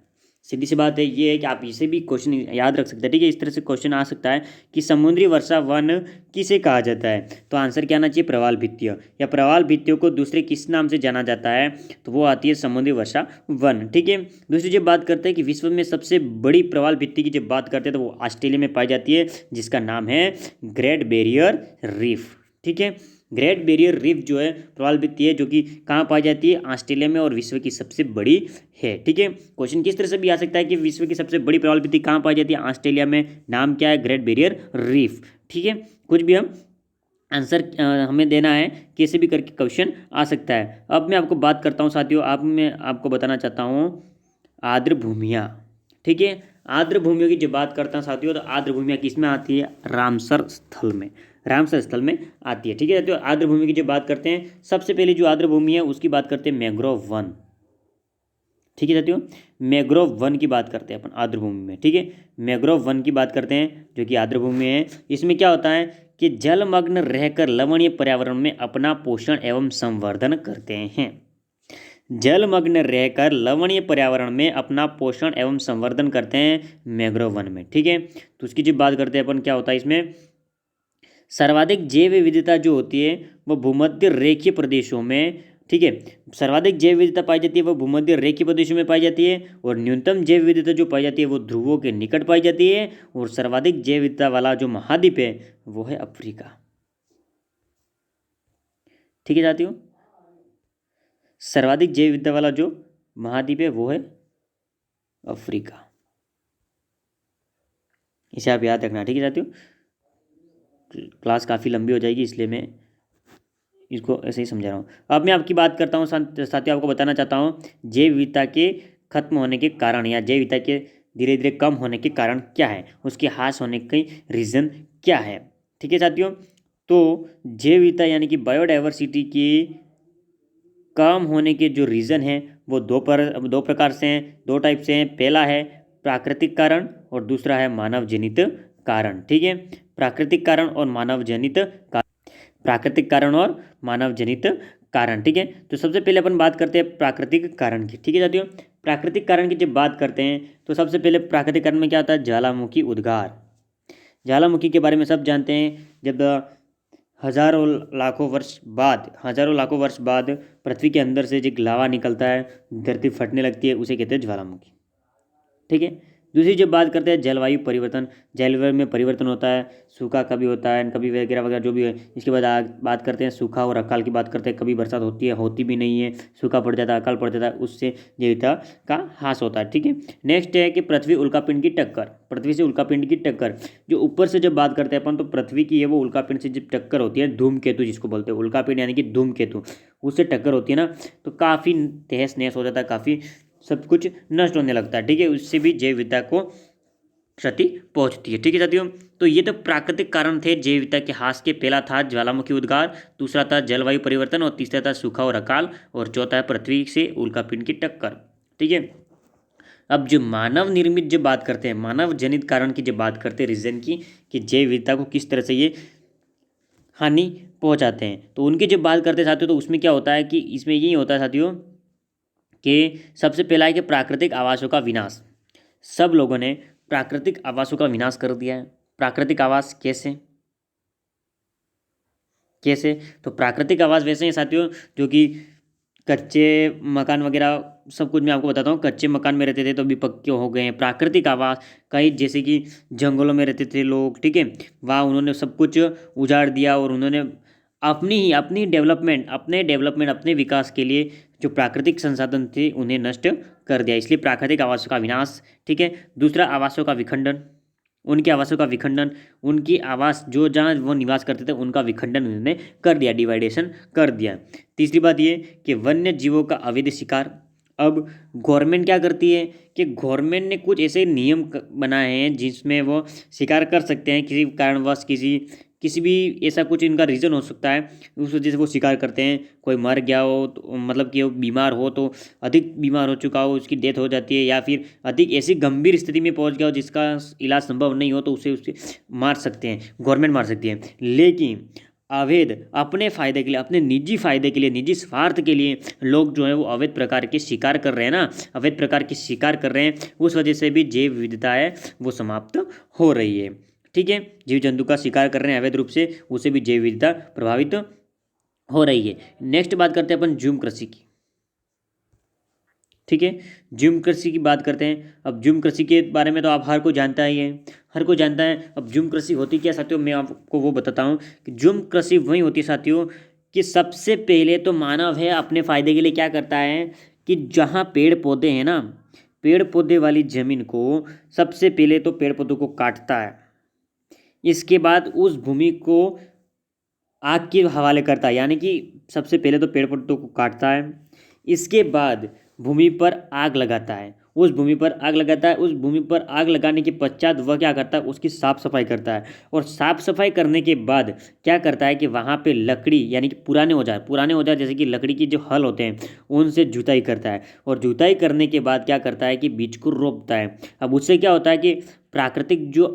सीधी सी बात है, ये है कि आप इसे भी क्वेश्चन याद रख सकते हैं। ठीक है, इस तरह से क्वेश्चन आ सकता है कि समुद्री वर्षा वन किसे कहा जाता है, तो आंसर क्या आना चाहिए, प्रवाल भित्तियों, या प्रवाल भित्तियों को दूसरे किस नाम से जाना जाता है, तो वो आती है समुद्री वर्षा वन। ठीक है, दूसरी जब बात करते हैं कि विश्व में सबसे बड़ी प्रवाल भित्ति की जब बात करते हैं तो वो ऑस्ट्रेलिया में पाई जाती है, जिसका नाम है ग्रेट बैरियर रीफ। ठीक है, ग्रेट बैरियर रीफ जो है प्रवाल भित्ति है, जो कि कहाँ पाई जाती है, ऑस्ट्रेलिया में, और विश्व की सबसे बड़ी है। ठीक है, क्वेश्चन किस तरह से भी आ सकता है कि विश्व की सबसे बड़ी प्रवाल भित्ति कहाँ पाई जाती है, ऑस्ट्रेलिया में, नाम क्या है, ग्रेट बैरियर रीफ। ठीक है, कुछ भी हम आंसर हमें देना है, कैसे भी करके क्वेश्चन आ सकता है। अब मैं आपको बात करता हूँ साथियों, मैं आपको बताना चाहता हूँ आर्द्र भूमियाँ। ठीक है, आर्द्र भूमियों की जब बात करता हूँ साथियों, तो आर्द्र भूमियाँ किस में आती है? रामसर स्थल में, रामसर स्थल में आती है। ठीक है साथियों, आर्द्र भूमि की जब बात करते हैं, सबसे पहले जो आर्द्र भूमि है उसकी बात करते हैं मैंग्रोव वन। ठीक है साथियों, मैंग्रोव वन की बात करते हैं अपन आर्द्र भूमि में। ठीक है, मैंग्रोव वन की बात करते हैं जो कि आर्द्र भूमि है। इसमें क्या होता है कि जलमग्न रहकर लवणीय पर्यावरण में अपना पोषण एवं संवर्धन करते हैं। जलमग्न रहकर लवणीय पर्यावरण में अपना पोषण एवं संवर्धन करते हैं मैंग्रोव वन में। ठीक है, तो उसकी जब बात करते हैं अपन, क्या होता है इसमें? सर्वाधिक जैव विविधता जो होती है वो भूमध्य रेखीय प्रदेशों में, ठीक है, सर्वाधिक जैव विविधता पाई जाती है वो भूमध्य रेखीय प्रदेशों में पाई जाती है, और न्यूनतम जैव विविधता जो पाई जाती है वो ध्रुवों के निकट पाई जाती है, और सर्वाधिक जैव विविधता वाला जो महाद्वीप है वो है अफ्रीका। ठीक है साथियों, सर्वाधिक जैव विविधता वाला जो महाद्वीप है वो है अफ्रीका। इसे आप याद रखना। ठीक है साथियों, क्लास काफ़ी लंबी हो जाएगी इसलिए मैं इसको ऐसे ही समझा रहा हूँ। अब मैं आपकी बात करता हूँ साथियों, आपको बताना चाहता हूँ जैव विविधता के खत्म होने के कारण या जैव विविधता के धीरे धीरे कम होने के कारण क्या है, उसके ह्रास होने के रीज़न क्या है। ठीक है साथियों, तो जैव विविधता यानी कि बायोडाइवर्सिटी की कम होने के जो रीज़न हैं वो दो प्रकार से हैं, दो टाइप से हैं। पहला है प्राकृतिक कारण और दूसरा है मानव जनित कारण। ठीक है, प्राकृतिक कारण और मानव जनित कारण, प्राकृतिक कारण और मानव जनित कारण। ठीक है, तो सबसे पहले अपन बात करते हैं प्राकृतिक कारण की। ठीक है साथियों, प्राकृतिक कारण की जब बात करते हैं तो सबसे पहले प्राकृतिक कारण में क्या होता है? ज्वालामुखी उद्गार। ज्वालामुखी के बारे में सब जानते हैं। जब हजारों लाखों वर्ष बाद पृथ्वी के अंदर से जो लावा निकलता है, धरती फटने लगती है, उसे कहते हैं ज्वालामुखी। ठीक है, दूसरी जब बात करते हैं जलवायु परिवर्तन, जलवायु में परिवर्तन होता है, सूखा कभी होता है, कभी वगैरह वगैरह जो भी है। इसके बाद बात करते हैं सूखा और अकाल की बात करते हैं। कभी बरसात होती है, होती भी नहीं है, सूखा पड़ जाता है, अकाल पड़ जाता है, उससे जैविकता का ह्रास होता है। ठीक है, नेक्स्ट है कि पृथ्वी उल्कापिंड की टक्कर, पृथ्वी से उल्कापिंड की टक्कर। जो ऊपर से जब बात करते हैं अपन, तो पृथ्वी की है वो उल्कापिंड से जब टक्कर होती है, धूमकेतु जिसको बोलते हैं, उल्कापिंड यानी कि धूमकेतु, उससे टक्कर होती है ना, तो काफ़ी तहस नहस हो जाता है, काफ़ी सब कुछ नष्ट होने लगता है। ठीक है, उससे भी जैव विविधता को क्षति पहुंचती है। ठीक है साथियों, तो ये तो प्राकृतिक कारण थे जैव विविधता के ह्रास के। पहला था ज्वालामुखी उद्गार, दूसरा था जलवायु परिवर्तन, और तीसरा था सूखा और अकाल, और चौथा है पृथ्वी से उल्कापिंड की टक्कर। ठीक है, अब जो मानव निर्मित जब बात करते हैं, मानव जनित कारण की जब बात करते हैं, रीजन की, कि जैव विविधता को किस तरह से ये हानि पहुंचाते हैं, तो उनकी जब बात करते हैं साथियों, तो उसमें क्या होता है कि इसमें यही होता है साथियों कि सबसे पहला है कि प्राकृतिक आवासों का विनाश। सब लोगों ने प्राकृतिक आवासों का विनाश कर दिया है। प्राकृतिक आवास कैसे कैसे? तो प्राकृतिक आवास वैसे हैं साथियों जो कि कच्चे मकान वगैरह सब कुछ मैं आपको बताता हूँ। कच्चे मकान में रहते थे तो अभी पक्के हो गए हैं। प्राकृतिक आवास कई, जैसे कि जंगलों में रहते थे लोग, ठीक है, वहाँ उन्होंने सब कुछ उजाड़ दिया और उन्होंने अपने विकास के लिए जो प्राकृतिक संसाधन थे उन्हें नष्ट कर दिया, इसलिए प्राकृतिक आवासों का विनाश। ठीक है, दूसरा आवासों का विखंडन, उनके आवासों का विखंडन, उनकी आवास जो जहाँ वो निवास करते थे उनका विखंडन उन्होंने कर दिया, डिवाइडेशन कर दिया। तीसरी बात ये कि वन्य जीवों का अवैध शिकार। अब गवर्नमेंट क्या करती है कि गवर्नमेंट ने कुछ ऐसे नियम बनाए हैं जिसमें वो शिकार कर सकते हैं, किसी कारणवश किसी भी ऐसा कुछ इनका रीज़न हो सकता है, उस वजह से वो शिकार करते हैं। कोई मर गया हो तो, मतलब कि वो बीमार हो, तो अधिक बीमार हो चुका हो, उसकी डेथ हो जाती है, या फिर अधिक ऐसी गंभीर स्थिति में पहुंच गया हो जिसका इलाज संभव नहीं हो, तो उसे मार सकते हैं, गवर्नमेंट मार सकती है। लेकिन अवैध, अपने फ़ायदे के लिए, अपने निजी फ़ायदे के लिए, निजी स्वार्थ के लिए लोग जो है वो अवैध प्रकार के शिकार कर रहे हैं ना, अवैध प्रकार के शिकार कर रहे हैं, उस वजह से भी जैव विविधता है वो समाप्त हो रही है। ठीक है, जीव जंतु का शिकार कर रहे हैं अवैध रूप से, उससे भी जैव विविधता प्रभावित हो रही है। नेक्स्ट बात करते हैं अपन झूम कृषि की। ठीक है, झूम कृषि की बात करते हैं। अब झूम कृषि के बारे में तो आप हर कोई जानता ही है, हर कोई जानता है। अब झूम कृषि होती क्या साथियों, मैं आपको वो बताता हूँ कि झूम कृषि वही होती है साथियों कि सबसे पहले तो मानव है अपने फ़ायदे के लिए क्या करता है कि जहाँ पेड़ पौधे हैं ना, पेड़ पौधे वाली ज़मीन को सबसे पहले तो पेड़ पौधों को काटता है, इसके बाद उस भूमि को आग के हवाले करता है, यानी कि सबसे पहले तो पेड़ पौधों को काटता है, इसके बाद भूमि पर आग लगाता है, उस भूमि पर आग लगाता है। उस भूमि पर आग लगाने के पश्चात वह क्या करता है, उसकी साफ सफाई करता है। और साफ सफाई करने के बाद क्या करता है कि वहाँ पे लकड़ी यानी कि पुराने औजार जैसे कि लकड़ी की जो हल होते हैं उनसे जुताई करता है। और जुताई करने के बाद क्या करता है कि बीज को रोपता है। अब उससे क्या होता है कि प्राकृतिक जो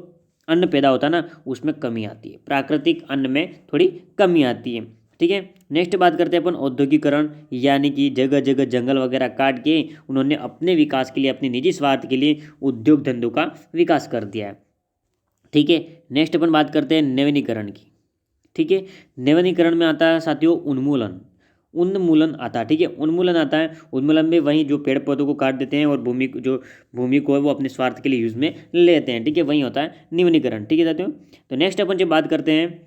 अन्न पैदा होता है ना उसमें कमी आती है, प्राकृतिक अन्न में थोड़ी कमी आती है। ठीक है, नेक्स्ट बात करते हैं अपन औद्योगिकरण, यानी कि जगह जगह जंगल वगैरह काट के उन्होंने अपने विकास के लिए, अपने निजी स्वार्थ के लिए उद्योग धंधों का विकास कर दिया है। ठीक है, नेक्स्ट अपन बात करते हैं नवीनीकरण की। ठीक है, नवीनीकरण में आता है साथियों उन्मूलन। उन्मूलन आता है, ठीक है, उन्मूलन आता है। उन्मूलन में वहीं जो पेड़ पौधों को काट देते हैं और भूमि को है वो अपने स्वार्थ के लिए यूज में लेते हैं। ठीक है, वहीं होता है नवीनीकरण। ठीक है साथियों, तो नेक्स्ट अपन जब बात करते हैं,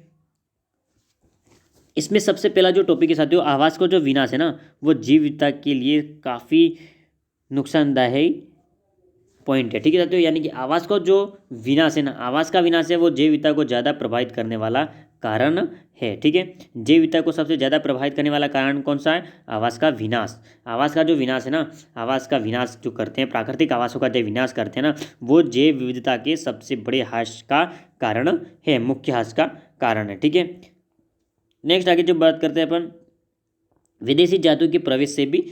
इसमें सबसे पहला जो टॉपिक है साथियों, आवास का जो विनाश है ना वो जीव विविधता के लिए काफ़ी नुकसानदायक पॉइंट है। ठीक है साथियों, यानी कि आवास का जो विनाश है ना, आवास का विनाश है वो जैव विविधता को ज़्यादा प्रभावित करने वाला कारण है। ठीक है, जैव विविधता को सबसे ज़्यादा प्रभावित करने वाला कारण कौन सा है, आवास का विनाश। आवास का जो विनाश है ना, आवास का विनाश जो करते हैं, प्राकृतिक आवासों का जो विनाश करते हैं ना, वो जैव विविधता के सबसे बड़े ह्रास का कारण है, मुख्य ह्रास का कारण है। ठीक है, नेक्स्ट आगे जो बात करते हैं अपन, विदेशी जातियों के प्रवेश से भी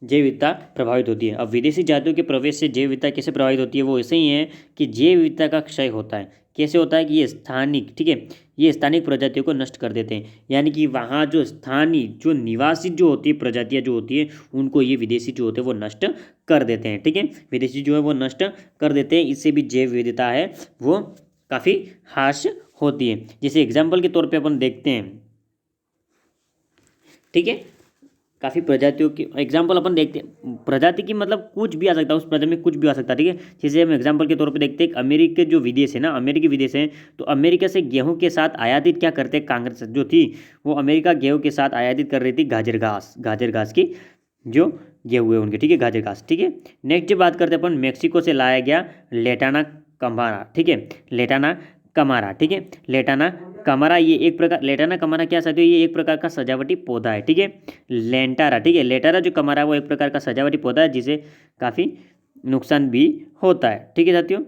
जैव विविधता प्रभावित होती है। अब विदेशी जातियों के प्रवेश से जैव विविधता कैसे प्रभावित होती है, वो ऐसे ही है कि जैव विविधता का क्षय होता है। कैसे होता है कि ये स्थानिक, ठीक है, ये स्थानिक प्रजातियों को नष्ट कर देते हैं। यानी कि वहाँ जो स्थानीय जो निवासी जो होती है प्रजातियाँ जो होती है उनको ये विदेशी जो होते हैं वो नष्ट कर देते हैं। ठीक है, विदेशी जो है वो नष्ट कर देते हैं, इससे भी जैव विविधता है वो काफ़ी ह्रास होती है। जैसे एग्जाम्पल के तौर पर अपन देखते हैं, ठीक है, काफ़ी प्रजातियों की एग्जाम्पल अपन देखते हैं। प्रजाति की मतलब कुछ भी आ सकता है, उस प्रजाति में कुछ भी आ सकता है। ठीक है, जैसे हम एग्जाम्पल के तौर पे देखते हैं, अमेरिका जो विदेश है ना, अमेरिकी विदेश है, तो अमेरिका से गेहूं के साथ आयातित क्या करते हैं, कांग्रेस जो थी वो अमेरिका गेहूं के साथ आयातित कर रही थी गाजर घास की जो गेहूँ है उनके। ठीक है, गाजर घास। ठीक है, नेक्स्ट जो बात करते हैं अपन, मेक्सिको से लाया गया लेटाना कमारा। ठीक है, लेटाना कमारा। ठीक है, लेटाना कमारा ये एक प्रकार, लेटाना कमारा क्या साथियों, ये एक प्रकार का सजावटी पौधा है। ठीक है, लेंटारा, ठीक है, लेटारा जो कमारा है वो एक प्रकार का सजावटी पौधा है जिसे काफ़ी नुकसान भी होता है। ठीक है साथियों,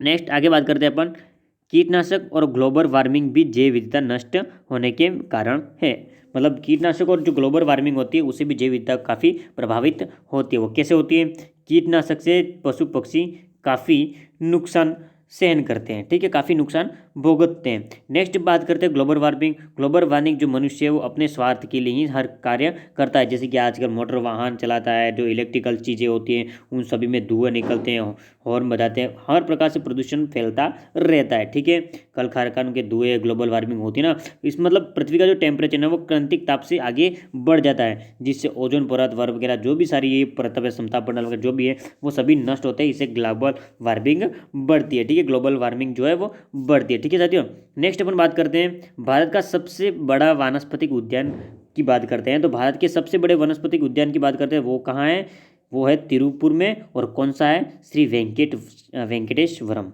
नेक्स्ट आगे बात करते हैं अपन, कीटनाशक और ग्लोबल वार्मिंग भी जैव विविधता नष्ट होने के कारण है। मतलब कीटनाशक और जो ग्लोबल वार्मिंग होती है उससे भी जैव विविधता काफ़ी प्रभावित होती है। वो कैसे होती है, कीटनाशक से पशु पक्षी काफ़ी नुकसान सहन करते हैं। ठीक है, काफ़ी नुकसान भुगतते हैं। नेक्स्ट बात करते हैं ग्लोबल वार्मिंग। ग्लोबल वार्मिंग जो मनुष्य है वो अपने स्वार्थ के लिए ही हर कार्य करता है। जैसे कि आजकल मोटर वाहन चलाता है, जो इलेक्ट्रिकल चीज़ें होती हैं उन सभी में धुएं निकलते हैं, हॉर्न बजाते हैं, हर प्रकार से प्रदूषण फैलता रहता है। ठीक है, कल कारखानों के धुएं, ग्लोबल वार्मिंग होती है ना, इस मतलब पृथ्वी का जो टेम्परेचर है वो क्रांतिक ताप से आगे बढ़ जाता है, जिससे ओजोन परत वर्ग वगैरह जो भी सारी ये परत समता मंडल वगैरह जो भी है वो सभी नष्ट होते हैं। इससे ग्लोबल वार्मिंग बढ़ती है। ठीक है, ग्लोबल वार्मिंग जो है वो बढ़ती है। ठीक है साथियों, नेक्स्ट अपन बात करते हैं भारत का सबसे बड़ा वानस्पतिक उद्यान की बात करते हैं। तो भारत के सबसे बड़े वनस्पतिक उद्यान की बात करते हैं, वो कहाँ है, वो है तिरुपुर में। और कौन सा है, श्री वेंकटेश्वरम।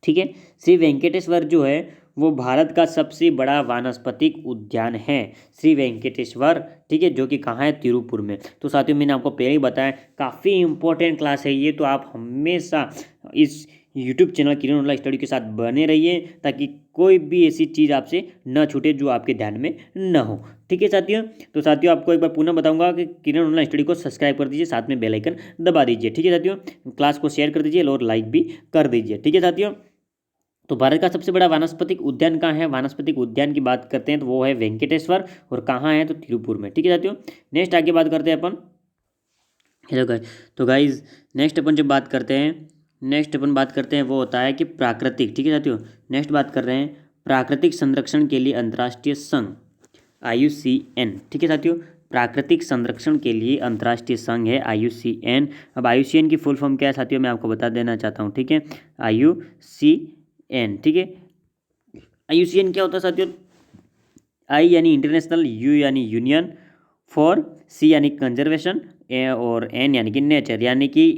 ठीक है, श्री वेंकटेश्वर जो है वो भारत का सबसे बड़ा वानस्पतिक उद्यान है, श्री वेंकटेश्वर। ठीक है, जो कि कहाँ है, तिरुपुर में। तो साथियों मैंने आपको पहले ही बताया काफ़ी इंपॉर्टेंट क्लास है ये, तो आप हमेशा इस यूट्यूब चैनल किरण ऑनलाइन स्टडी के साथ बने रहिए ताकि कोई भी ऐसी चीज़ आपसे न छूटे जो आपके ध्यान में न हो। ठीक है साथियों, तो साथियों आपको एक बार पुनः बताऊंगा कि किरण ऑनलाइन स्टडी को सब्सक्राइब कर दीजिए, साथ में बेल आइकन दबा दीजिए। ठीक है साथियों, क्लास को शेयर कर दीजिए और लाइक भी कर दीजिए। ठीक है साथियों, तो भारत का सबसे बड़ा वानस्पतिक उद्यान कहाँ है, वानस्पतिक उद्यान की बात करते हैं तो वो है वेंकटेश्वर, और कहाँ है तो तिरुपुर में। ठीक है साथियों, नेक्स्ट आगे बात करते हैं अपन, हेलो गाइस। तो गाइस नेक्स्ट अपन जब बात करते हैं, नेक्स्ट अपन बात करते हैं वो होता है कि प्राकृतिक, ठीक है साथियों, नेक्स्ट बात कर रहे हैं प्राकृतिक संरक्षण के लिए अंतर्राष्ट्रीय संघ IUCN। ठीक है साथियों, प्राकृतिक संरक्षण के लिए अंतर्राष्ट्रीय संघ है IUCN। अब IUCN की फुल फॉर्म क्या है साथियों, मैं आपको बता देना चाहता हूँ। ठीक है, IUCN। ठीक है, IUCN क्या होता है साथियों, I यानी इंटरनेशनल, U यानी यूनियन, फॉर C यानी कंजर्वेशन, और N यानी कि नेचर, यानी कि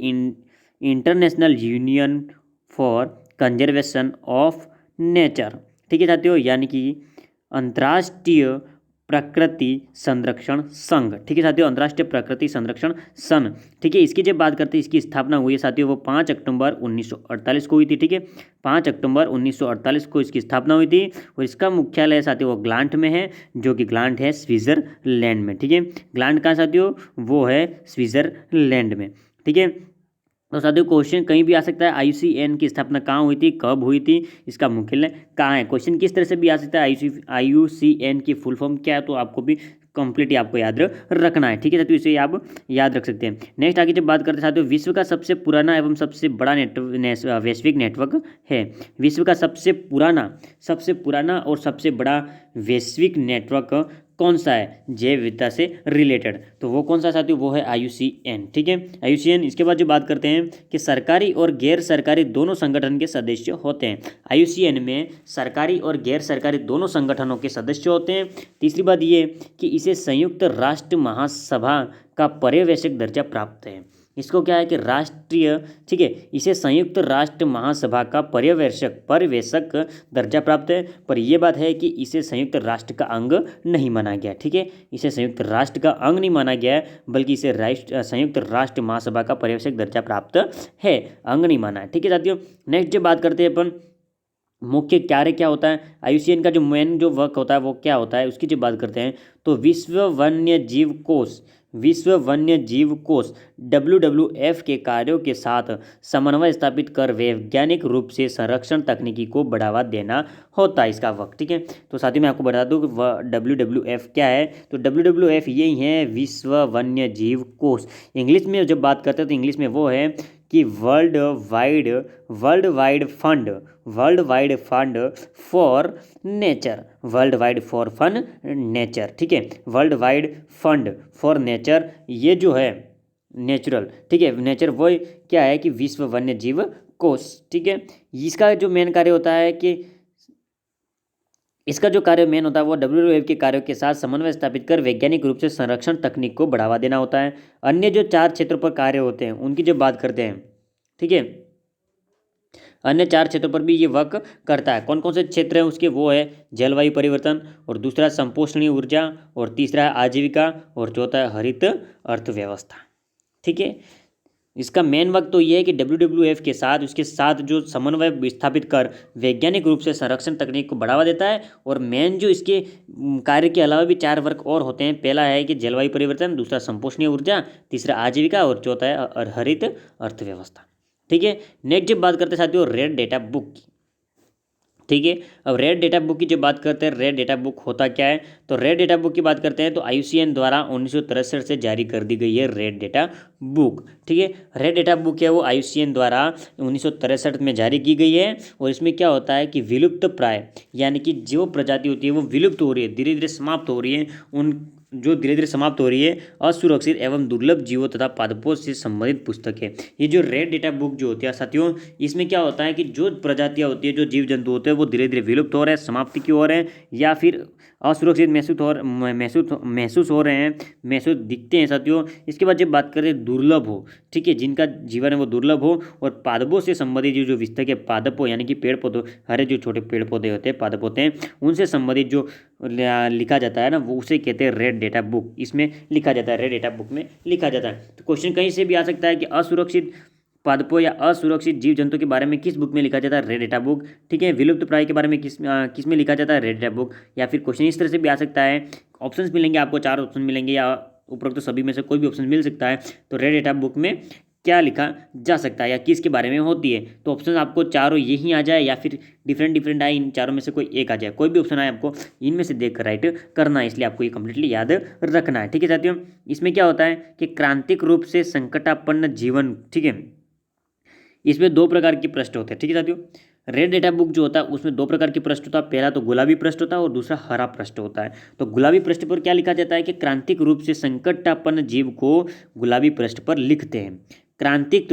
international union for conservation of nature. ठीक है साथियों, यानी कि अंतर्राष्ट्रीय प्रकृति संरक्षण संघ, ठीक है साथियों, अंतर्राष्ट्रीय प्रकृति संरक्षण संघ, ठीक है। इसकी जब बात करते हैं, इसकी स्थापना हुई है साथियों वो 5 अक्टूबर 1948 को हुई थी, ठीक है। 5 अक्टूबर 1948 को इसकी स्थापना हुई थी और इसका मुख्यालय साथियों वो ग्लांट में है, जो कि ग्लांट है स्विट्जरलैंड में, ठीक है। ग्लांट कहाँ साथियों, वो है स्विट्जरलैंड में, ठीक है। तो साथियों क्वेश्चन कहीं भी आ सकता है, IUCN की स्थापना कहाँ हुई थी, कब हुई थी, इसका मुख्यालय कहाँ है। क्वेश्चन किस तरह से भी आ सकता है, IUCN की फुल फॉर्म क्या है, तो आपको भी कंप्लीट आपको याद रखना है, ठीक है साथियों, इसे आप याद रख सकते हैं। नेक्स्ट आगे जब बात करते हैं साथियों, विश्व का सबसे पुराना एवं सबसे बड़ा वैश्विक नेटवर्क है। विश्व का सबसे पुराना और सबसे बड़ा वैश्विक नेटवर्क कौन सा है जैव विविधता से रिलेटेड, तो वो कौन सा साथियों, वो है IUCN, ठीक है, IUCN। इसके बाद जो बात करते हैं कि सरकारी और गैर सरकारी दोनों संगठन के सदस्य होते हैं। IUCN में सरकारी और गैर सरकारी दोनों संगठनों के सदस्य होते हैं। तीसरी बात ये कि इसे संयुक्त राष्ट्र महासभा का पर्यवेक्षक दर्जा प्राप्त है। इसको क्या है कि राष्ट्रीय, ठीक है, इसे संयुक्त राष्ट्र महासभा का पर्यवेक्षक दर्जा प्राप्त है, पर यह बात है कि इसे संयुक्त राष्ट्र का अंग नहीं माना गया, ठीक है, इसे संयुक्त राष्ट्र का अंग नहीं माना गया है, बल्कि इसे संयुक्त राष्ट्र महासभा का पर्यवेक्षक दर्जा प्राप्त है, अंग नहीं माना है, ठीक है साथियों। नेक्स्ट जो बात करते हैं अपन, मुख्य कार्य क्या होता है, IUCN का जो मेन जो वर्क होता है वो क्या होता है, उसकी जब बात करते हैं तो विश्व वन्य जीव कोष WWF के कार्यों के साथ समन्वय स्थापित कर वैज्ञानिक रूप से संरक्षण तकनीकी को बढ़ावा देना होता है इसका वक्त, ठीक है। तो साथ ही मैं आपको बता दूं कि WWF क्या है, तो WWF यही है विश्व वन्य जीव कोष। इंग्लिश में जब बात करते हैं तो इंग्लिश में वो है कि world wide fund for nature, ठीक है, world wide fund for nature, ये जो है नेचुरल, ठीक है, नेचर वो क्या है कि विश्व वन्य जीव कोष, ठीक है। इसका जो मेन कार्य होता है कि इसका जो कार्य मेन होता है वो WWF के कार्यों के साथ समन्वय स्थापित कर वैज्ञानिक रूप से संरक्षण तकनीक को बढ़ावा देना होता है। अन्य जो 4 क्षेत्रों पर कार्य होते हैं उनकी जब बात करते हैं, ठीक है, अन्य 4 क्षेत्रों पर भी ये वर्क करता है। कौन कौन से क्षेत्र हैं उसके, वो है जलवायु परिवर्तन, और दूसरा संपोषणीय ऊर्जा, और तीसरा है आजीविका, और चौथा है हरित अर्थव्यवस्था, ठीक है। इसका मेन वर्क तो ये है कि WWF के साथ उसके साथ जो समन्वय स्थापित कर वैज्ञानिक रूप से संरक्षण तकनीक को बढ़ावा देता है। और मेन जो इसके कार्य के अलावा भी 4 वर्क और होते हैं। पहला है कि जलवायु परिवर्तन, दूसरा संपोषणीय ऊर्जा, तीसरा आजीविका, और चौथा है हरित अर्थव्यवस्था, ठीक है। नेक्स्ट जब बात करते हैं साथियों रेड डेटा बुक की, ठीक है। अब रेड डेटा बुक की जब बात करते हैं, रेड डेटा बुक होता क्या है, तो रेड डेटा बुक की बात करते हैं तो IUCN द्वारा 1963 से जारी कर दी गई है रेड डेटा बुक, ठीक है। रेड डेटा बुक है वो IUCN द्वारा 1963 में जारी की गई है। और इसमें क्या होता है कि विलुप्त प्राय यानी कि जो प्रजाति होती है वो विलुप्त हो रही है, धीरे धीरे समाप्त हो रही है, उन जो धीरे धीरे समाप्त हो रही है, असुरक्षित एवं दुर्लभ जीवों तथा पादपों से संबंधित पुस्तक है। ये जो रेड डेटा बुक जो होती है साथियों, इसमें क्या होता है कि जो प्रजातियां होती है, जो जीव जंतु होते हैं वो धीरे धीरे विलुप्त हो रहे हैं, समाप्ति की ओर है, या फिर असुरक्षित महसूस हो रहे हैं, महसूस दिखते हैं साथियों। इसके बाद जब बात करें दुर्लभ हो, ठीक है, जिनका जीवन है वो दुर्लभ हो, और पादपों से संबंधित जो विस्तृत के पादपों यानी कि पेड़ पौधों, हरे जो छोटे पेड़ पौधे होते हैं, पादप होते हैं, उनसे संबंधित जो लिखा जाता है ना, वो उसे कहते हैं रेड डेटा बुक। इसमें लिखा जाता है, रेड डेटा बुक में लिखा जाता है। तो क्वेश्चन कहीं से भी आ सकता है कि असुरक्षित पादपों या असुरक्षित जीव जंतु के बारे में किस बुक में लिखा जाता है, रेड डेटा बुक, ठीक है। विलुप्त प्राय के बारे में किस में लिखा जाता है, रेड डेटा बुक। या फिर क्वेश्चन इस तरह से भी आ सकता है, ऑप्शंस मिलेंगे आपको, 4 ऑप्शन मिलेंगे, या उपरोक्त सभी में से कोई भी ऑप्शन मिल सकता है। तो रेड डेटा बुक में क्या लिखा जा सकता है या किसके बारे में होती है, तो ऑप्शन आपको चारों यही आ जाए, या फिर डिफरेंट आए, इन चारों में से कोई एक आ जाए, कोई भी ऑप्शन आए आपको इनमें से देख कर राइट करना है, इसलिए आपको ये कंप्लीटली याद रखना है, ठीक है साथियों। इसमें क्या होता है कि क्रांतिक रूप से संकटापन्न जीवन, ठीक है, इसमें 2 प्रकार के प्रश्न होते हैं, ठीक है साथियों। रेड डेटा बुक जो होता है उसमें 2 प्रकार के प्रश्न होता है, पहला तो गुलाबी प्रश्न होता है और दूसरा हरा प्रश्न होता है। तो गुलाबी प्रश्न पर क्या लिखा जाता है कि क्रांतिक रूप से संकटापन्न जीव को गुलाबी प्रश्न पर लिखते हैं। क्रांतिक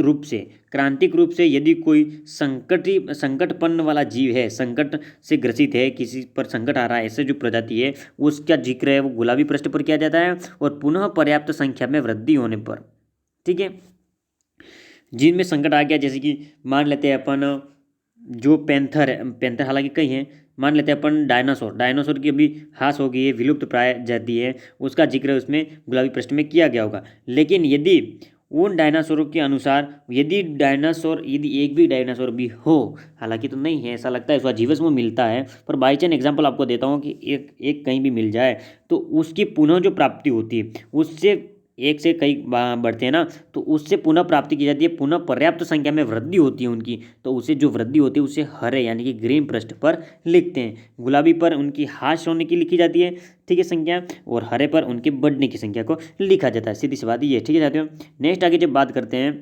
रूप से यदि कोई संकटपन्न वाला जीव है, संकट से ग्रसित है, किसी पर संकट आ रहा है, ऐसे जो प्रजाति है उसका जिक्र है वो गुलाबी पृष्ठ पर किया जाता है। और पुनः पर्याप्त संख्या में वृद्धि होने पर, ठीक है, जिनमें संकट आ गया, जैसे कि मान लेते हैं अपन जो पैंथर है, पैंथर हालांकि कई हैं, मान लेते हैं अपन डायनासोर, डायनासोर की अभी हास हो गई है, विलुप्त प्राय जाति है, उसका जिक्र उसमें गुलाबी पृष्ठ में किया गया होगा। लेकिन यदि उन डायनासोरों के अनुसार यदि एक भी डायनासोर भी हो, हालांकि तो नहीं है, ऐसा लगता है उसका जीवाश्म मिलता है, पर बाई चांस एग्जाम्पल आपको देता हूँ कि एक एक कहीं भी मिल जाए तो उसकी पुनः जो प्राप्ति होती है उससे एक से कई बढ़ते हैं ना, तो उससे पुनः प्राप्ति की जाती है, पुनः पर्याप्त संख्या में वृद्धि होती है उनकी, तो उसे जो वृद्धि होती है उसे हरे यानी कि ग्रीन पृष्ठ पर लिखते हैं। गुलाबी पर उनकी हाश होने की लिखी जाती है, ठीक है, संख्या, और हरे पर उनके बढ़ने की संख्या को लिखा जाता है। सीधी सी बात ये, ठीक है साथियों। नेक्स्ट आगे जब बात करते हैं